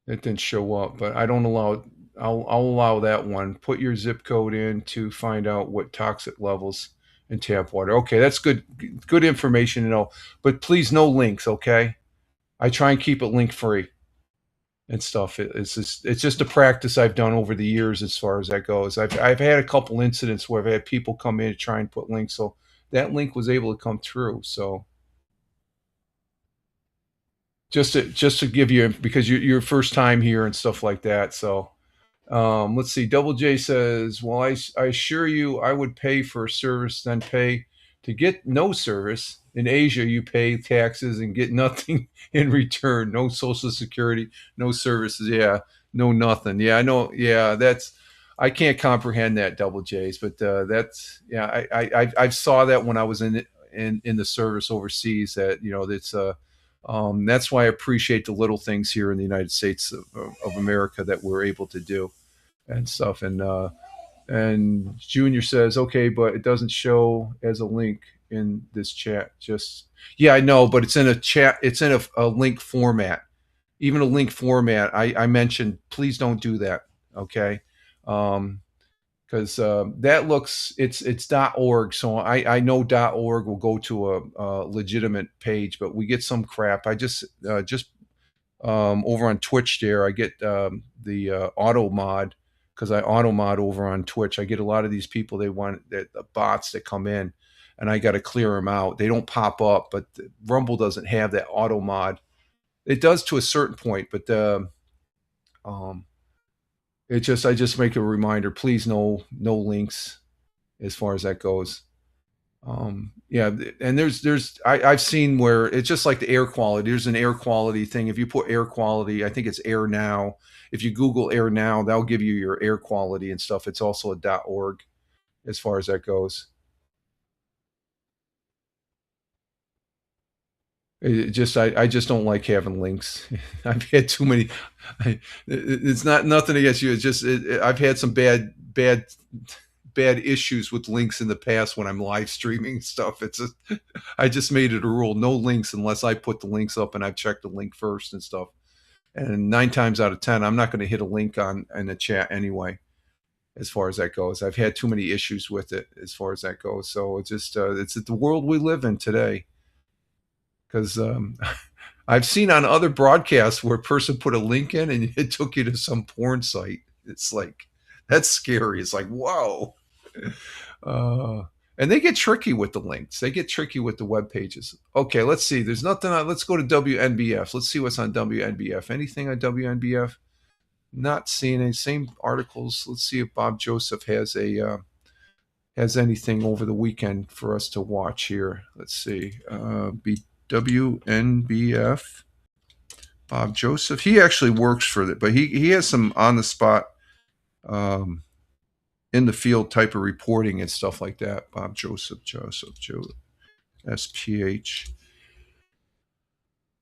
It didn't show up, but I don't allow. I'll allow that one. Put your zip code in to find out what toxic levels in tap water. Okay, that's good information to know. But please, no links. Okay, I try and keep it link free and stuff. It's just a practice I've done over the years as far as that goes. I've had a couple incidents where I've had people come in and try and put links, so that link was able to come through. So just to give you, because you're first time here and stuff like that. So let's see. Double J says, well, I assure you I would pay for a service, then pay to get no service. In Asia, you pay taxes and get nothing in return. No Social Security, no services. Yeah, no nothing. Yeah, I know. Yeah, I can't comprehend that, Double J's, but that's, yeah, I saw that when I was in the service overseas. That, that's why I appreciate the little things here in the United States of America that we're able to do and stuff. And Junior says, okay, but it doesn't show as a link in this chat. Yeah, I know, but it's in a chat. It's in a link format. Even a link format. I mentioned, please don't do that. Okay. Because that looks, it's .org, so I know .org will go to a legitimate page, but we get some crap. I just over on Twitch there, I get the auto mod, because I auto mod over on Twitch. I get a lot of these people, they want the bots that come in, and I got to clear them out. They don't pop up, but Rumble doesn't have that auto mod. It does to a certain point, but I just make a reminder, please, no links as far as that goes. Yeah, and I've seen where it's just like the air quality. There's an air quality thing. If you put air quality, I think it's Air Now. If you Google Air Now, that'll give you your air quality and stuff. It's also a .org as far as that goes. I just don't like having links. I've had too many. It's nothing against you. It's just I've had some bad issues with links in the past when I'm live streaming stuff. I just made it a rule: no links unless I put the links up and I've checked the link first and stuff. And 9 times out of 10, I'm not going to hit a link in the chat anyway. As far as that goes, I've had too many issues with it as far as that goes. So it's just it's the world we live in today. Because I've seen on other broadcasts where a person put a link in and it took you to some porn site. It's like, that's scary. It's like, whoa. And they get tricky with the links. They get tricky with the web pages. Okay, let's see. There's nothing on. Let's go to WNBF. Let's see what's on WNBF. Anything on WNBF? Not seeing any. Same articles. Let's see if Bob Joseph has anything over the weekend for us to watch here. Let's see. WNBF. Bob Joseph. He actually works for it, but he has some on the spot in the field type of reporting and stuff like that. Bob Joseph, SPH.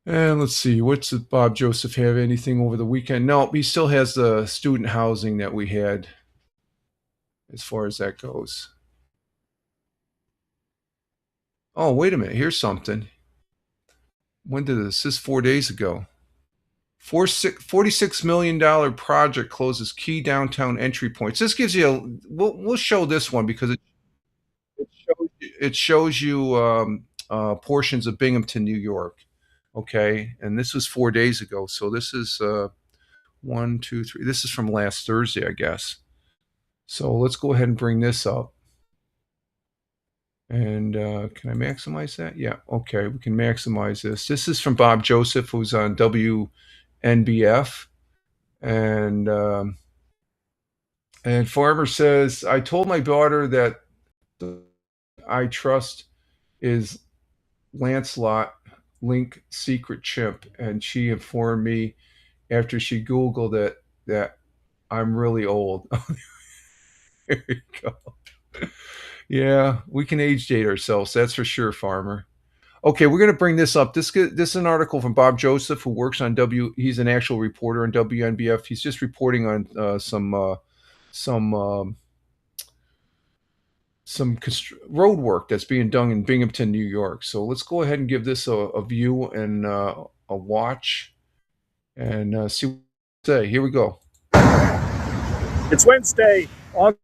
And let's see, what's Bob Joseph have anything over the weekend? No, he still has the student housing that we had as far as that goes. Oh, wait a minute. Here's something. When did this? This is 4 days ago. $46 million project closes key downtown entry points. This gives you we'll show this one because it shows you portions of Binghamton, New York. Okay, and this was 4 days ago. So this is 1, 2, 3. This is from last Thursday, I guess. So let's go ahead and bring this up. And can I maximize that? Yeah, okay, we can maximize this. This is from Bob Joseph, who's on WNBF. And Farmer says, I told my daughter that I trust is Lancelot Link Secret Chimp, and she informed me after she Googled it that I'm really old. There you go. Yeah, we can age date ourselves. That's for sure, Farmer. Okay, we're going to bring this up. This is an article from Bob Joseph, who works on he's an actual reporter on WNBF. He's just reporting on some road work that's being done in Binghamton, New York. So let's go ahead and give this a view and a watch and see what they say. Here we go. It's Wednesday, August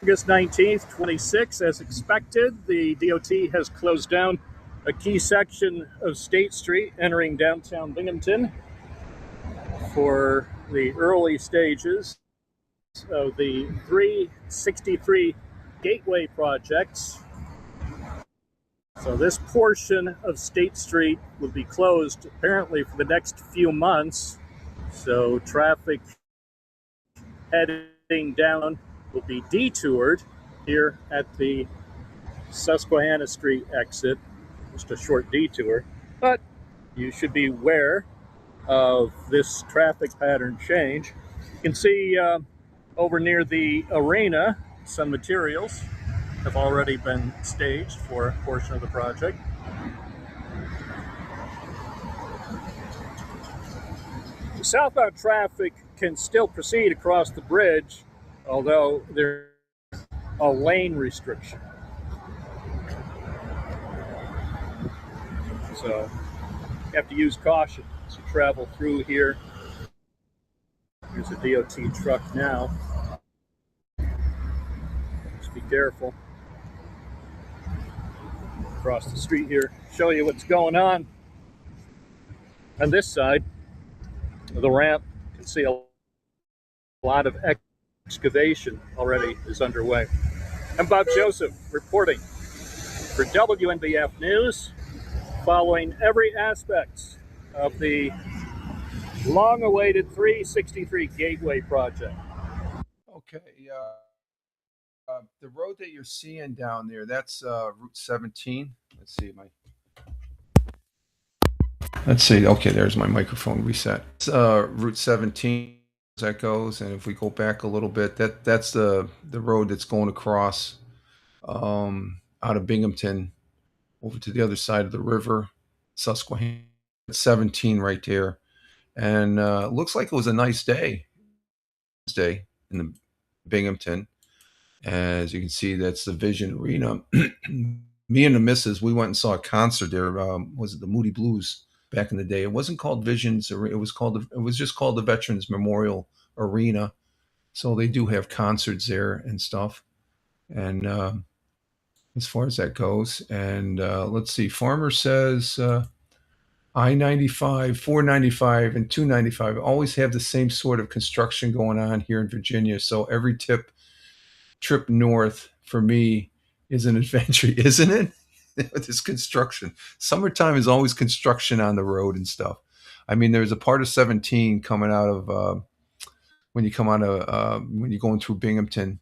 19th, 26. As expected, the DOT has closed down a key section of State Street entering downtown Binghamton for the early stages of the 363 Gateway projects. So this portion of State Street will be closed apparently for the next few months. So traffic heading down will be detoured here at the Susquehanna Street exit, just a short detour, but you should be aware of this traffic pattern change. You can see over near the arena, some materials have already been staged for a portion of the project. Southbound traffic can still proceed across the bridge, although there's a lane restriction. So you have to use caution as you travel through here. There's a DOT truck now. Just be careful. Across the street here, show you what's going on. On this side of the ramp, you can see a lot of excavation already is underway. I'm Bob Joseph reporting for WNBF News, following every aspect of the long-awaited 363 Gateway project. Okay, the road that you're seeing down there, that's Route 17. Let's see. Okay, there's my microphone reset. It's Route 17 that goes, and if we go back a little bit, that's the road that's going across out of Binghamton over to the other side of the river, Susquehanna. 17 right there, and it looks like it was a nice day in the Binghamton. As you can see, that's the Vision Arena. Me and the missus, we went and saw a concert there. Was it the Moody Blues back in the day? It wasn't called Visions. It was just called the Veterans Memorial Arena. So they do have concerts there and stuff. And as far as that goes, and let's see. Farmer says I-95, 495, and 295 always have the same sort of construction going on here in Virginia. So every trip north for me is an adventure, isn't it? This construction. Summertime is always construction on the road and stuff. I mean, there's a part of 17 coming out of when you're going through Binghamton,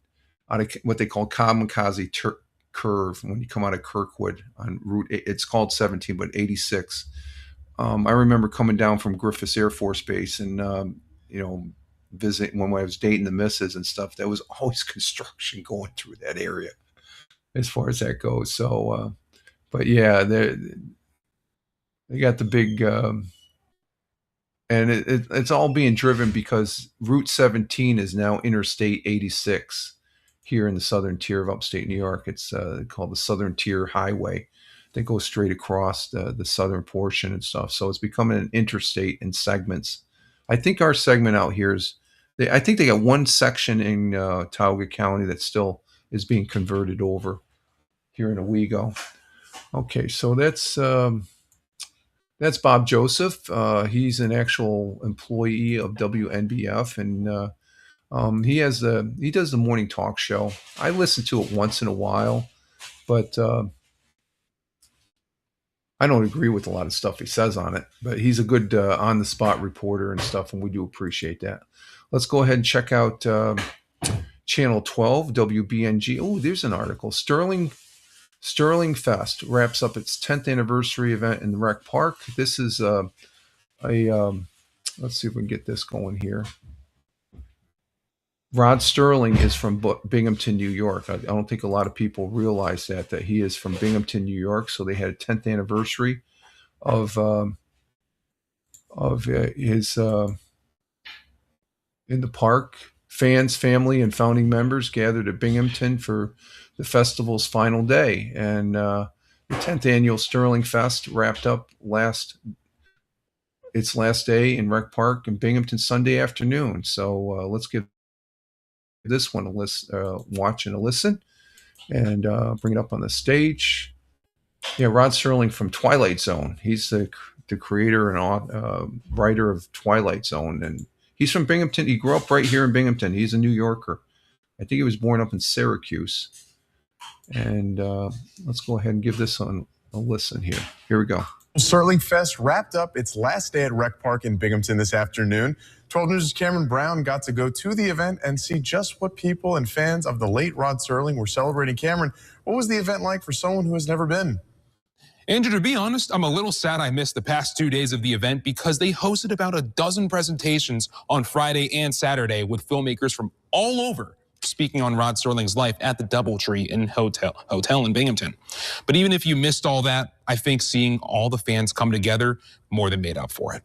out of what they call Kamikaze curve. When you come out of Kirkwood on Route, it's called 17, but 86. I remember coming down from Griffiths Air Force Base, and visit when I was dating the missus and stuff. There was always construction going through that area as far as that goes. So, but yeah, they got the big, and it's all being driven because Route 17 is now Interstate 86 here in the southern tier of upstate New York. It's called the Southern Tier Highway that goes straight across the southern portion and stuff. So it's becoming an interstate in segments. I think our segment out here is, I think they got one section in Tioga County that still is being converted over here in Owego. Okay, so that's Bob Joseph. He's an actual employee of WNBF, and he does the morning talk show. I listen to it once in a while, but I don't agree with a lot of stuff he says on it. But he's a good on the spot reporter and stuff, and we do appreciate that. Let's go ahead and check out Channel 12 WBNG. Oh, there's an article. Sterling Fest wraps up its 10th anniversary event in the Rec Park. This is let's see if we can get this going here. Rod Sterling is from Binghamton, New York. I don't think a lot of people realize that he is from Binghamton, New York. So they had a 10th anniversary of his in the park. Fans, family, and founding members gathered at Binghamton for the festival's final day. And the 10th annual Sterling Fest wrapped up its last day in Rec Park in Binghamton Sunday afternoon. So let's give this one a watch and a listen, and bring it up on the stage. Yeah, Rod Sterling from Twilight Zone. He's the creator and writer of Twilight Zone, and he's from Binghamton. He grew up right here in Binghamton. He's a New Yorker. I think he was born up in Syracuse. And let's go ahead and give this a listen here. Here we go. Sterling Fest wrapped up its last day at Rec Park in Binghamton this afternoon. 12 News' Cameron Brown got to go to the event and see just what people and fans of the late Rod Sterling were celebrating. Cameron, what was the event like for someone who has never been? Andrew, to be honest, I'm a little sad I missed the past 2 days of the event because they hosted about a dozen presentations on Friday and Saturday with filmmakers from all over speaking on Rod Sterling's life at the Doubletree Inn Hotel in Binghamton. But even if you missed all that, I think seeing all the fans come together more than made up for it.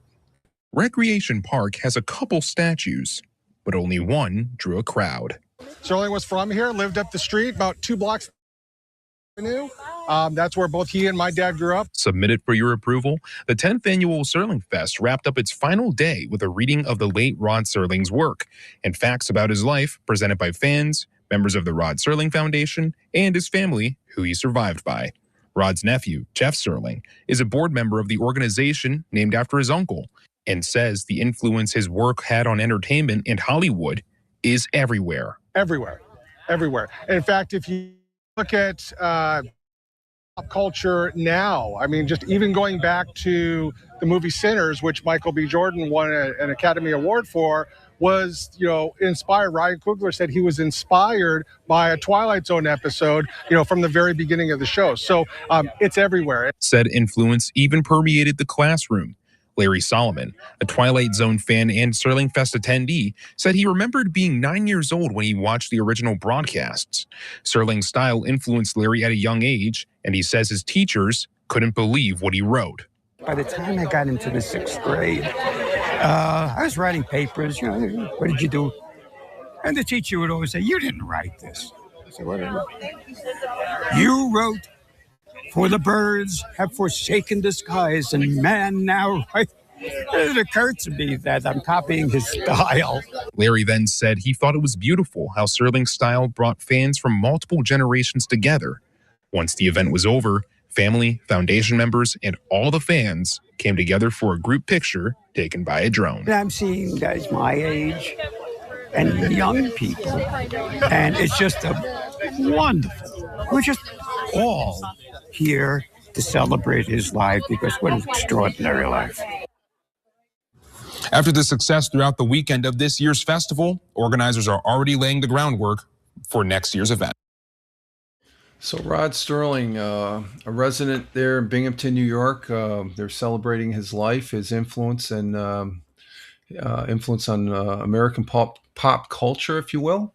Recreation Park has a couple statues, but only one drew a crowd. Sterling was from here, lived up the street, about 2 blocks. That's where both he and my dad grew up. Submitted for your approval, the 10th annual Sterling Fest wrapped up its final day with a reading of the late Rod Sterling's work and facts about his life presented by fans, members of the Rod Sterling Foundation, and his family, who he survived by. Rod's nephew, Jeff Sterling, is a board member of the organization named after his uncle and says the influence his work had on entertainment and Hollywood is everywhere. Everywhere. In fact, if you look at pop culture now, I mean, just even going back to the movie Sinners, which Michael B. Jordan won an Academy Award for, was, inspired. Ryan Coogler said he was inspired by a Twilight Zone episode, from the very beginning of the show. So it's everywhere. Said influence even permeated the classroom. Larry Solomon, a Twilight Zone fan and Sterling Fest attendee, said he remembered being 9 years old when he watched the original broadcasts. Sterling's style influenced Larry at a young age, and he says his teachers couldn't believe what he wrote. By the time I got into the 6th grade, I was writing papers, what did you do? And the teacher would always say, "You didn't write this." I said, "What did I write?" "You wrote, 'For the birds have forsaken the skies, and man now,'" it occurred to me that I'm copying his style. Larry then said he thought it was beautiful how Sterling's style brought fans from multiple generations together. Once the event was over, family, foundation members, and all the fans came together for a group picture taken by a drone. And I'm seeing guys my age and young people, and it's just wonderful. We're just all here to celebrate his life, because what an extraordinary life. After the success throughout the weekend of this year's festival, organizers are already laying the groundwork for next year's event. So Rod Sterling, a resident there in Binghamton, New York, they're celebrating his life, his influence, and influence on American pop culture, if you will.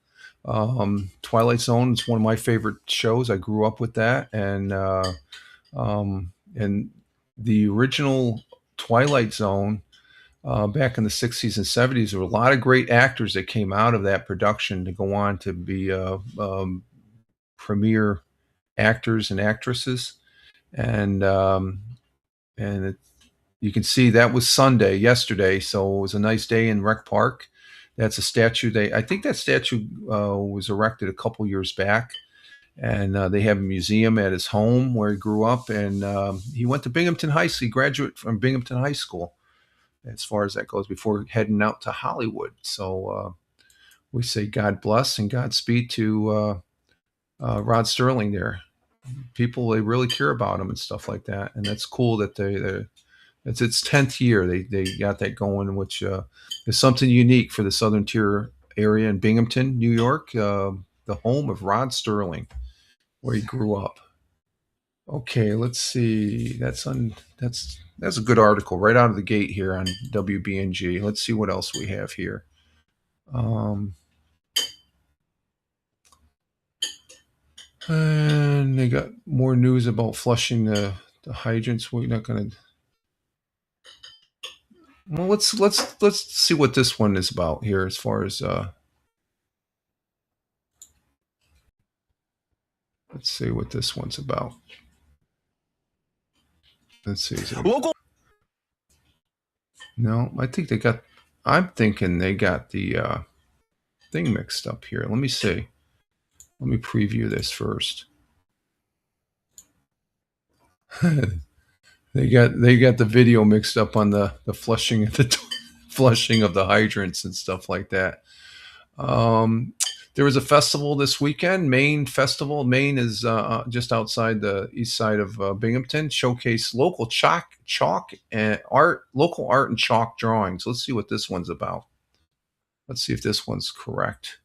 Twilight Zone is one of my favorite shows. I grew up with that, and the original Twilight Zone back in the 60s and 70s, there were a lot of great actors that came out of that production to go on to be premier actors and actresses. And you can see that was Sunday, yesterday, so it was a nice day in Rec Park. That's a statue. I think that statue was erected a couple years back, and they have a museum at his home where he grew up. And he went to Binghamton High School. He graduated from Binghamton High School, as far as that goes, before heading out to Hollywood. So we say God bless and Godspeed to Rod Serling there. People, they really care about him and stuff like that, and that's cool that it's its 10th year they got that going, which is something unique for the Southern Tier area in Binghamton, New York, the home of Rod Serling, where he grew up. Okay, let's see. That's a good article right out of the gate here on WBNG. Let's see what else we have here. And they got more news about flushing the hydrants. We're not going to. Well, let's see what this one is about here, as far as let's see what this one's about. Let's see. Local. No, I'm thinking they got the thing mixed up here. Let me see. Let me preview this first. They got the video mixed up on the flushing of the hydrants and stuff like that. There was a festival this weekend, Maine Festival. Maine is just outside the east side of Binghamton. Showcase local chalk and art, local art and chalk drawings. Let's see what this one's about. Let's see if this one's correct.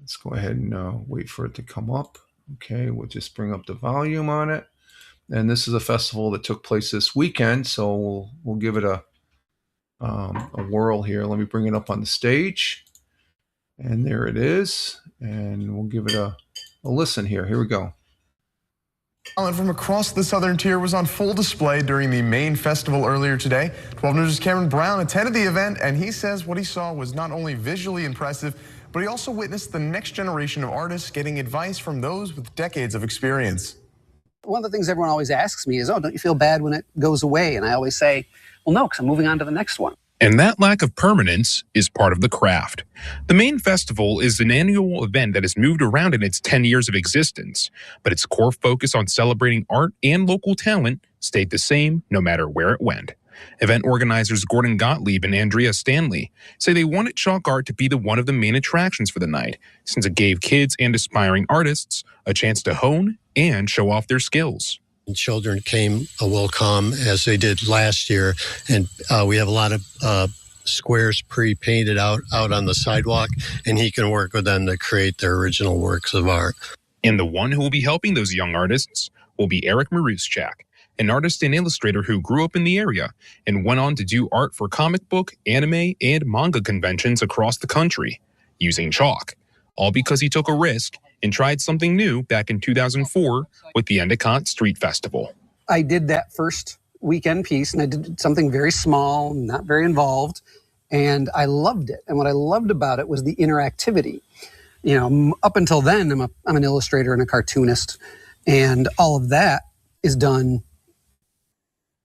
Let's go ahead and wait for it to come up. Okay, we'll just bring up the volume on it. And this is a festival that took place this weekend, so we'll give it a whirl here. Let me bring it up on the stage. And there it is. And we'll give it a listen here. Here we go. Talent from across the Southern Tier was on full display during the Maine Festival earlier today. 12 News' Cameron Brown attended the event, and he says what he saw was not only visually impressive, but he also witnessed the next generation of artists getting advice from those with decades of experience. One of the things everyone always asks me is, oh, don't you feel bad when it goes away? And I always say, well, no, because I'm moving on to the next one. And that lack of permanence is part of the craft. The Maine Festival is an annual event that has moved around in its 10 years of existence, but its core focus on celebrating art and local talent stayed the same no matter where it went. Event organizers Gordon Gottlieb and Andrea Stanley say they wanted chalk art to be one of the main attractions for the night, since it gave kids and aspiring artists a chance to hone and show off their skills. Children will come as they did last year, and we have a lot of squares pre-painted out on the sidewalk, and he can work with them to create their original works of art. And the one who will be helping those young artists will be Eric Maruschak, an artist and illustrator who grew up in the area and went on to do art for comic book, anime, and manga conventions across the country using chalk, all because he took a risk and tried something new back in 2004 with the Endicott Street Festival. I did that first weekend piece, and I did something very small, not very involved, and I loved it. And what I loved about it was the interactivity. You know, up until then, I'm an illustrator and a cartoonist, and all of that is done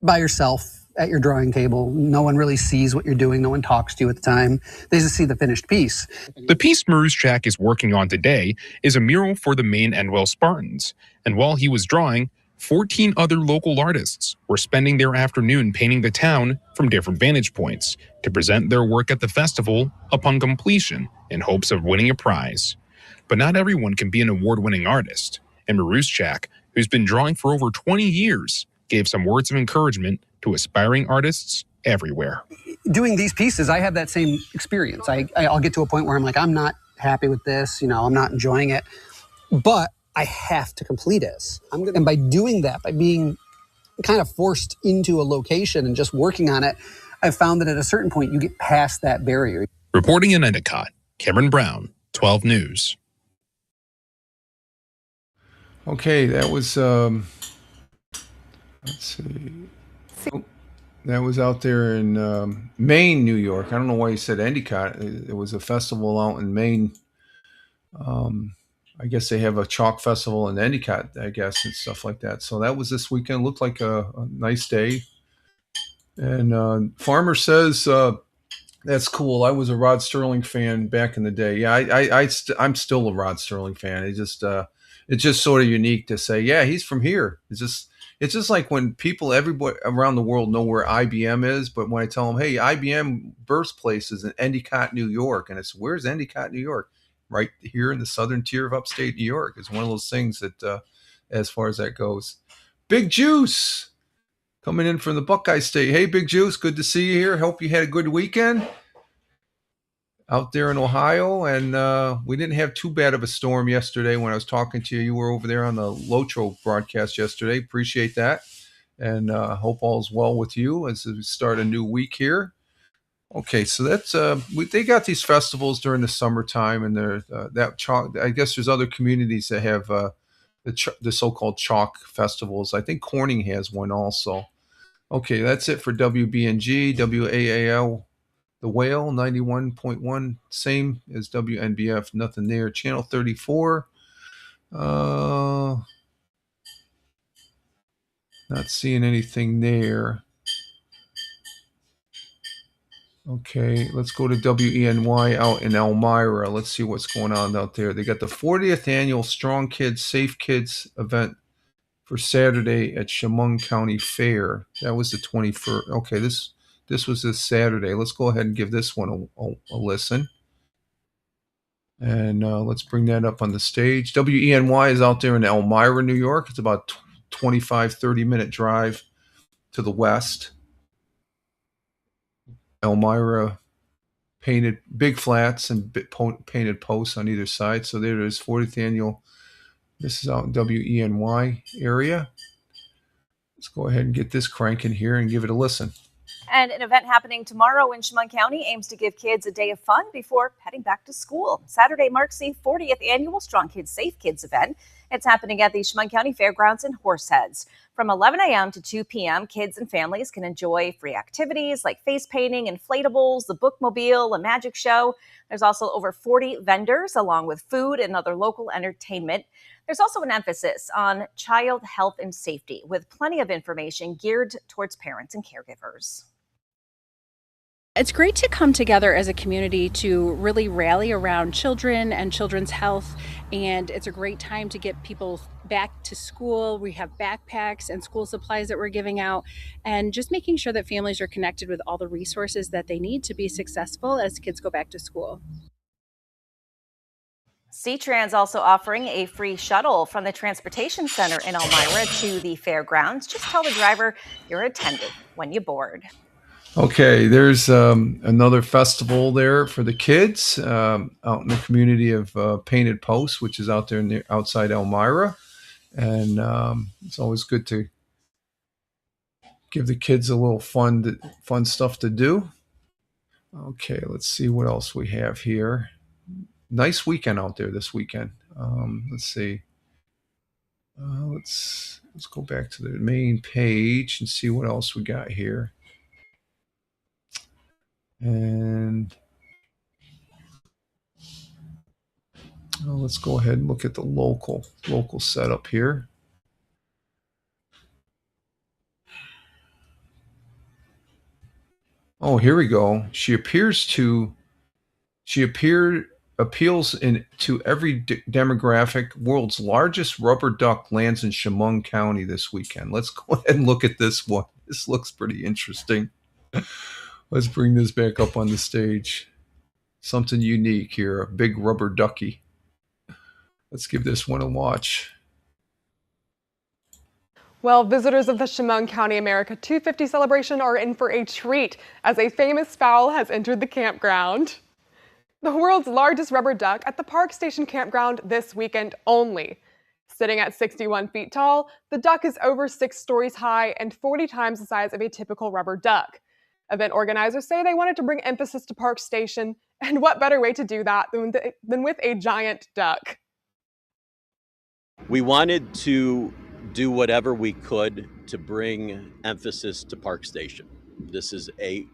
by yourself at your drawing table. No one really sees what you're doing. No one talks to you at the time. They just see the finished piece. The piece Maruschak is working on today is a mural for the Maine Endwell Spartans. And while he was drawing, 14 other local artists were spending their afternoon painting the town from different vantage points to present their work at the festival upon completion in hopes of winning a prize. But not everyone can be an award-winning artist. And Maruschak, who's been drawing for over 20 years, gave some words of encouragement to aspiring artists everywhere. Doing these pieces, I have that same experience. I'll get to a point where I'm like, I'm not happy with this, I'm not enjoying it, but I have to complete it. And by doing that, by being kind of forced into a location and just working on it, I've found that at a certain point, you get past that barrier. Reporting in Endicott, Cameron Brown, 12 News. Okay, that was let's see. Oh, that was out there in Maine, New York. I don't know why you said Endicott. It was a festival out in Maine. I guess they have a chalk festival in Endicott, I guess, and stuff like that. So that was this weekend. Looked like a nice day. And Farmer says that's cool. I was a Rod Sterling fan back in the day. Yeah, I'm still a Rod Sterling fan. It's just sort of unique to say, yeah, he's from here. It's just like when everybody around the world know where IBM is, but when I tell them, hey, IBM birthplace is in Endicott, New York, and it's where's Endicott, New York? Right here in the southern tier of upstate New York. It's one of those things that, as far as that goes. Big Juice coming in from the Buckeye State. Hey, Big Juice, good to see you here. Hope you had a good weekend out there in Ohio. And we didn't have too bad of a storm yesterday when I was talking to you. You were over there on the Lotro broadcast yesterday. Appreciate that. And hope all's well with you as we start a new week here. Okay, so that's they got these festivals during the summertime, and they're that chalk. I guess there's other communities that have the so-called chalk festivals. I think Corning has one also. Okay, that's it for WBNG, WAAL, The Whale, 91.1, same as WNBF, nothing there. Channel 34. Not seeing anything there. Okay, let's go to WENY out in Elmira. Let's see what's going on out there. They got the 40th annual Strong Kids, Safe Kids event for Saturday at Chemung County Fair. That was the 21st. Okay, this was this Saturday. Let's go ahead and give this one a listen. And let's bring that up on the stage. WENY is out there in Elmira, New York. It's about 25, 30-minute drive to the west. Elmira painted big flats and painted posts on either side. So there it is, 40th annual. This is out in WENY area. Let's go ahead and get this cranking here and give it a listen. And an event happening tomorrow in Chemung County aims to give kids a day of fun before heading back to school. Saturday marks the 40th annual Strong Kids, Safe Kids event. It's happening at the Chemung County Fairgrounds in Horseheads. From 11 a.m. to 2 p.m., kids and families can enjoy free activities like face painting, inflatables, the bookmobile, a magic show. There's also over 40 vendors along with food and other local entertainment. There's also an emphasis on child health and safety with plenty of information geared towards parents and caregivers. It's great to come together as a community to really rally around children and children's health, and it's a great time to get people back to school. We have backpacks and school supplies that we're giving out, and just making sure that families are connected with all the resources that they need to be successful as kids go back to school. C-Trans also offering a free shuttle from the Transportation Center in Elmira to the fairgrounds. Just tell the driver you're attended when you board. Okay, there's another festival there for the kids out in the community of Painted Post, which is out there outside Elmira. And it's always good to give the kids a little fun stuff to do. Okay, let's see what else we have here. Nice weekend out there this weekend. Let's see. Let's go back to the main page and see what else we got here. And let's go ahead and look at the local setup here. Oh, here we go. She appeals to every demographic. World's largest rubber duck lands in Chemung County this weekend. Let's go ahead and look at this one. This looks pretty interesting. Let's bring this back up on the stage. Something unique here, a big rubber ducky. Let's give this one a watch. Well, visitors of the Chemung County America 250 celebration are in for a treat as a famous fowl has entered the campground. The world's largest rubber duck at the Park Station Campground this weekend only. Sitting at 61 feet tall, the duck is over 6 stories high and 40 times the size of a typical rubber duck. Event organizers say they wanted to bring emphasis to Park Station, and what better way to do that than with a giant duck? We wanted to do whatever we could to bring emphasis to Park Station. This is a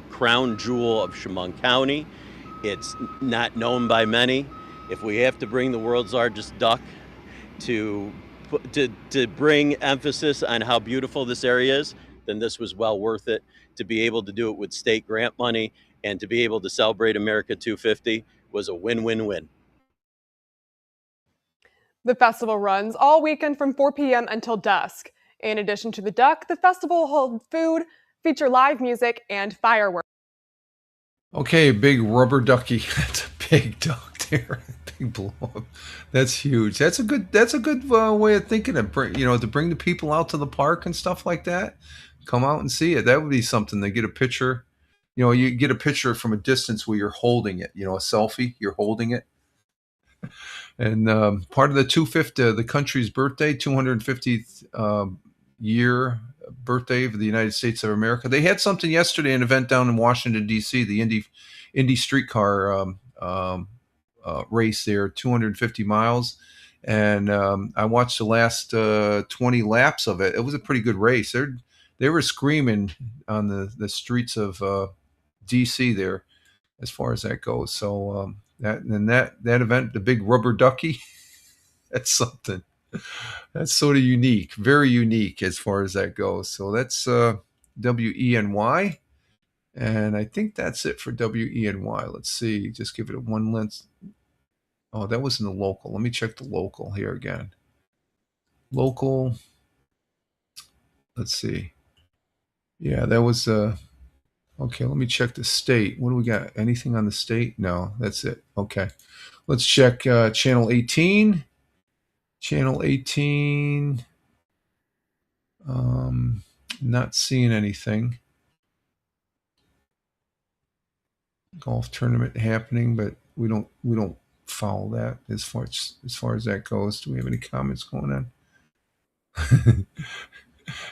crown jewel of Chemung County. It's not known by many. If we have to bring the world's largest duck to bring emphasis on how beautiful this area is, then this was well worth it. To be able to do it with state grant money and to be able to celebrate America 250 was a win-win-win. The festival runs all weekend from 4 p.m. until dusk. In addition to the duck, the festival will hold food, feature live music, and fireworks. Okay, big rubber ducky. That's a big duck there. Big blow up. That's huge. That's a good way of thinking of to bring the people out to the park and stuff like that. Come out and see it. That would be something to get a picture. You get a picture from a distance where you're holding it. A selfie. You're holding it. And part of the 250, the country's birthday, 250th year birthday of the United States of America. They had something yesterday, an event down in Washington, D.C., the Indy streetcar race there, 250 miles. And I watched the last 20 laps of it. It was a pretty good race. They were screaming on the streets of D.C. there as far as that goes. So that event, the big rubber ducky, that's something. That's sort of unique, very unique as far as that goes. So that's WENY. And I think that's it for WENY. Let's see. Just give it a one lens. Oh, that was in the local. Let me check the local here again. Local. Let's see. Yeah, that was okay, let me check the state. What do we got? Anything on the state? No, that's it. Okay. Let's check channel 18. Channel 18. Not seeing anything. Golf tournament happening, but we don't follow that as far as that goes. Do we have any comments going on?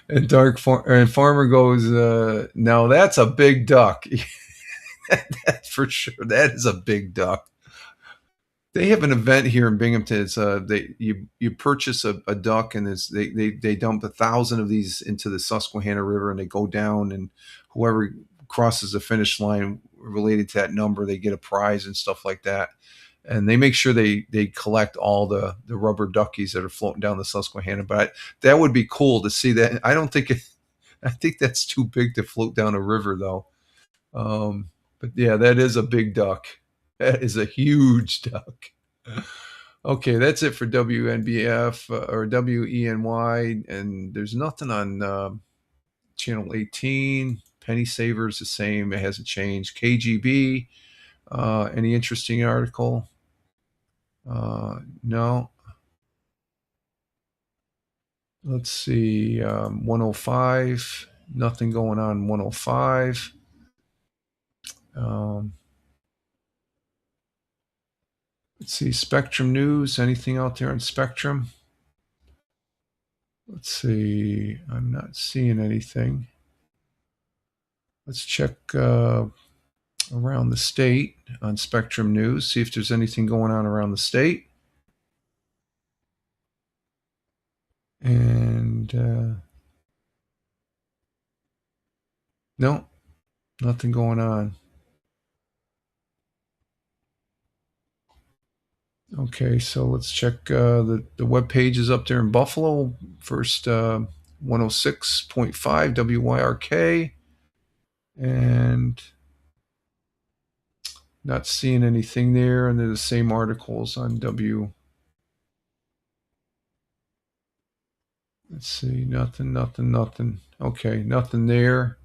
And and Farmer goes, now that's a big duck. That's for sure. That is a big duck. They have an event here in Binghamton. It's you purchase a duck, and they dump 1,000 of these into the Susquehanna River, and they go down, and whoever crosses the finish line related to that number, they get a prize and stuff like that. And they make sure they collect all the rubber duckies that are floating down the Susquehanna. But that would be cool to see that. I think that's too big to float down a river, though. But yeah, that is a big duck. That is a huge duck. Okay, that's it for WNBF or WENY. And there's nothing on channel 18. Penny Saver's the same. It hasn't changed. KGB. Any interesting article? No. Let's see. 105. Nothing going on 105. Let's see. Spectrum News. Anything out there on Spectrum? Let's see. I'm not seeing anything. Let's check around the state on Spectrum News, see if there's anything going on around the state. And no, nothing going on. Okay, so let's check the web page is up there in Buffalo. First 106.5 WYRK. And not seeing anything there. And they're the same articles on Let's see, nothing. Okay, nothing there.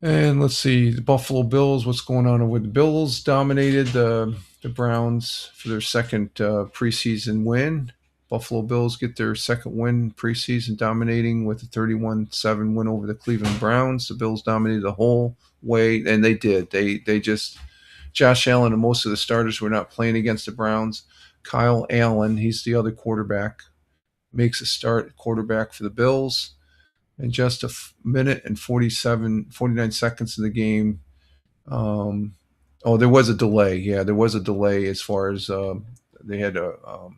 And let's see, the Buffalo Bills, what's going on with the Bills? Dominated the Browns for their second preseason win. Buffalo Bills get their second win preseason, dominating with a 31-7 win over the Cleveland Browns. The Bills dominated the whole way, and they did. They just, Josh Allen and most of the starters were not playing against the Browns. Kyle Allen, he's the other quarterback makes a start at quarterback for the Bills. And just a minute and 49 seconds of the game. There was a delay. Yeah, there was a delay as far as they had a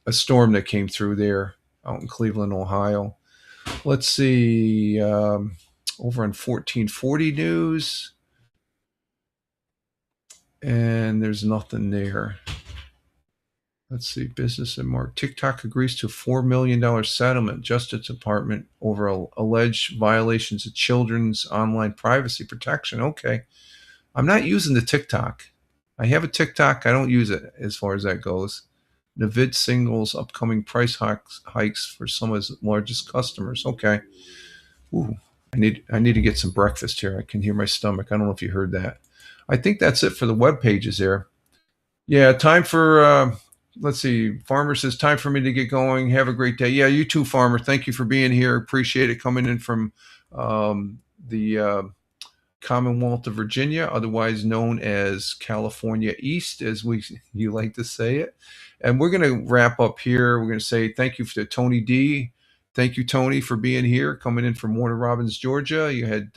storm that came through there out in Cleveland, Ohio. Let's see. Over on 1440 News. And there's nothing there. Let's see. Business and Mark. TikTok agrees to a $4 million settlement. Justice Department over alleged violations of children's online privacy protection. Okay. I'm not using the TikTok. I have a TikTok. I don't use it as far as that goes. Navid singles upcoming price hikes for some of his largest customers. Okay. Ooh, I need to get some breakfast here. I can hear my stomach. I don't know if you heard that. I think that's it for the web pages there. Yeah, time for let's see. Farmer says, time for me to get going. Have a great day. Yeah, you too, Farmer. Thank you for being here. Appreciate it, coming in from the Commonwealth of Virginia, otherwise known as California East, as you like to say it. And we're going to wrap up here. We're going to say thank you to Tony D. Thank you, Tony, for being here, coming in from Warner Robins, Georgia. You had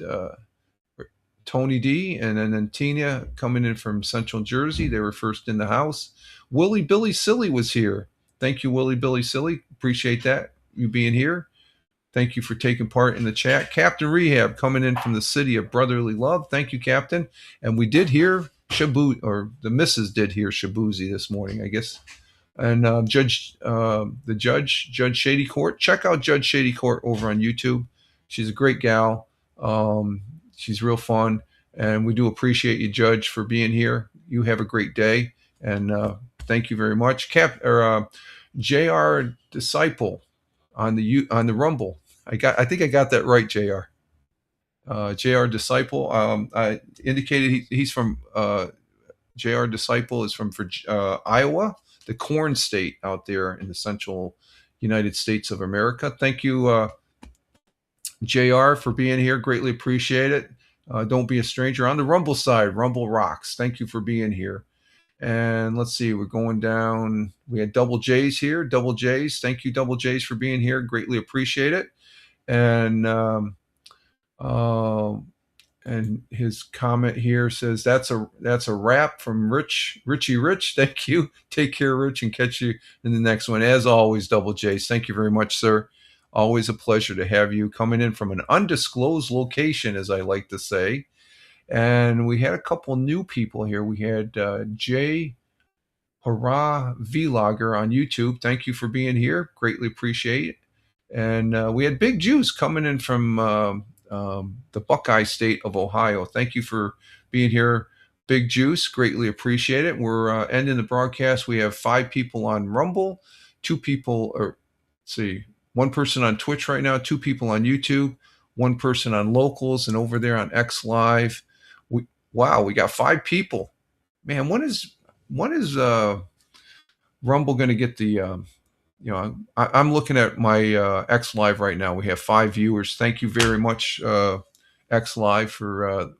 Tony D, and then Tina coming in from Central Jersey. They were first in the house. Willie Billy Silly was here. Thank you, Willie Billy Silly. Appreciate that, you being here. Thank you for taking part in the chat. Captain Rehab coming in from the city of brotherly love. Thank you, Captain. And we did hear the missus did hear Shabuzi this morning, I guess. And Judge Shady Court. Check out Judge Shady Court over on YouTube. She's a great gal. She's real fun. And we do appreciate you, Judge, for being here. You have a great day. And thank you very much. JR Disciple on the Rumble. I think I got that right, JR. JR Disciple. I indicated he's from JR Disciple is from Iowa, the corn state out there in the central United States of America. Thank you, JR, for being here. Greatly appreciate it. Don't be a stranger. On the Rumble side, Rumble rocks. Thank you for being here. And let's see, we're going down. We had Double J's here. Double J's. Thank you, Double J's, for being here. Greatly appreciate it. And his comment here says, that's a wrap from Richie Rich. Thank you. Take care, Rich, and catch you in the next one. As always, Double J's. Thank you very much, sir. Always a pleasure to have you coming in from an undisclosed location, as I like to say. And we had a couple new people here. We had Jay Hurrah Vlogger on YouTube. Thank you for being here. Greatly appreciate it. And we had Big Juice coming in from the Buckeye State of Ohio. Thank you for being here, Big Juice. Greatly appreciate it. We're ending the broadcast. We have 5 people on Rumble, 2 people, or let's see, 1 person on Twitch right now, 2 people on YouTube, 1 person on Locals, and over there on X Live. Wow, we got 5 people. Man, when is Rumble going to get the? I'm looking at my X Live right now. We have 5 viewers. Thank you very much, X Live, for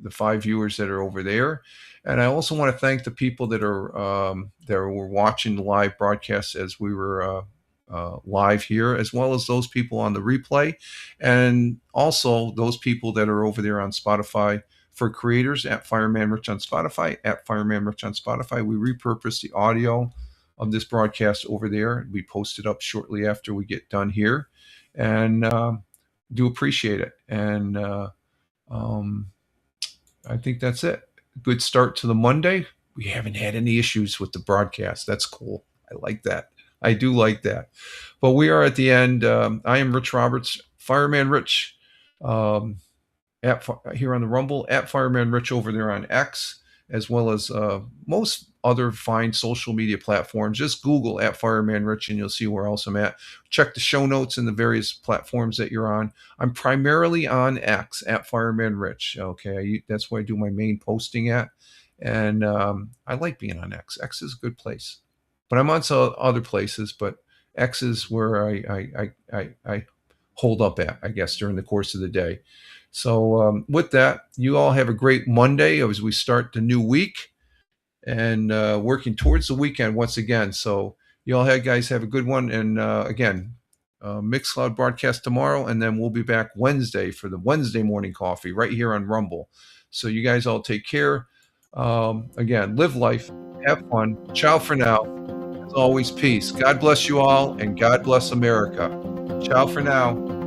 the 5 viewers that are over there. And I also want to thank the people that were watching the live broadcast as we were live here, as well as those people on the replay, and also those people that are over there on Spotify for creators, at Fireman Rich on Spotify, at Fireman Rich on Spotify. We repurpose the audio of this broadcast over there. We post it up shortly after we get done here, and do appreciate it. And I think that's it. Good start to the Monday. We haven't had any issues with the broadcast. That's cool. I like that. I do like that. But we are at the end. I am Rich Roberts, Fireman Rich, here on the Rumble, at Fireman Rich over there on X, as well as most other fine social media platforms. Just Google at Fireman Rich and you'll see where else I'm at. Check the show notes and the various platforms that you're on. I'm primarily on X, at Fireman Rich. Okay, that's where I do my main posting at. And I like being on X. X is a good place. But I'm on some other places, but X is where I hold up at, I guess, during the course of the day. So with that, you all have a great Monday as we start the new week and working towards the weekend once again. So You all guys have a good one. And again, Mixcloud broadcast tomorrow, and then we'll be back Wednesday for the Wednesday morning coffee right here on Rumble. So you guys all take care. Again, live life, have fun. Ciao for now. As always, peace. God bless you all, and God bless America. Ciao for now.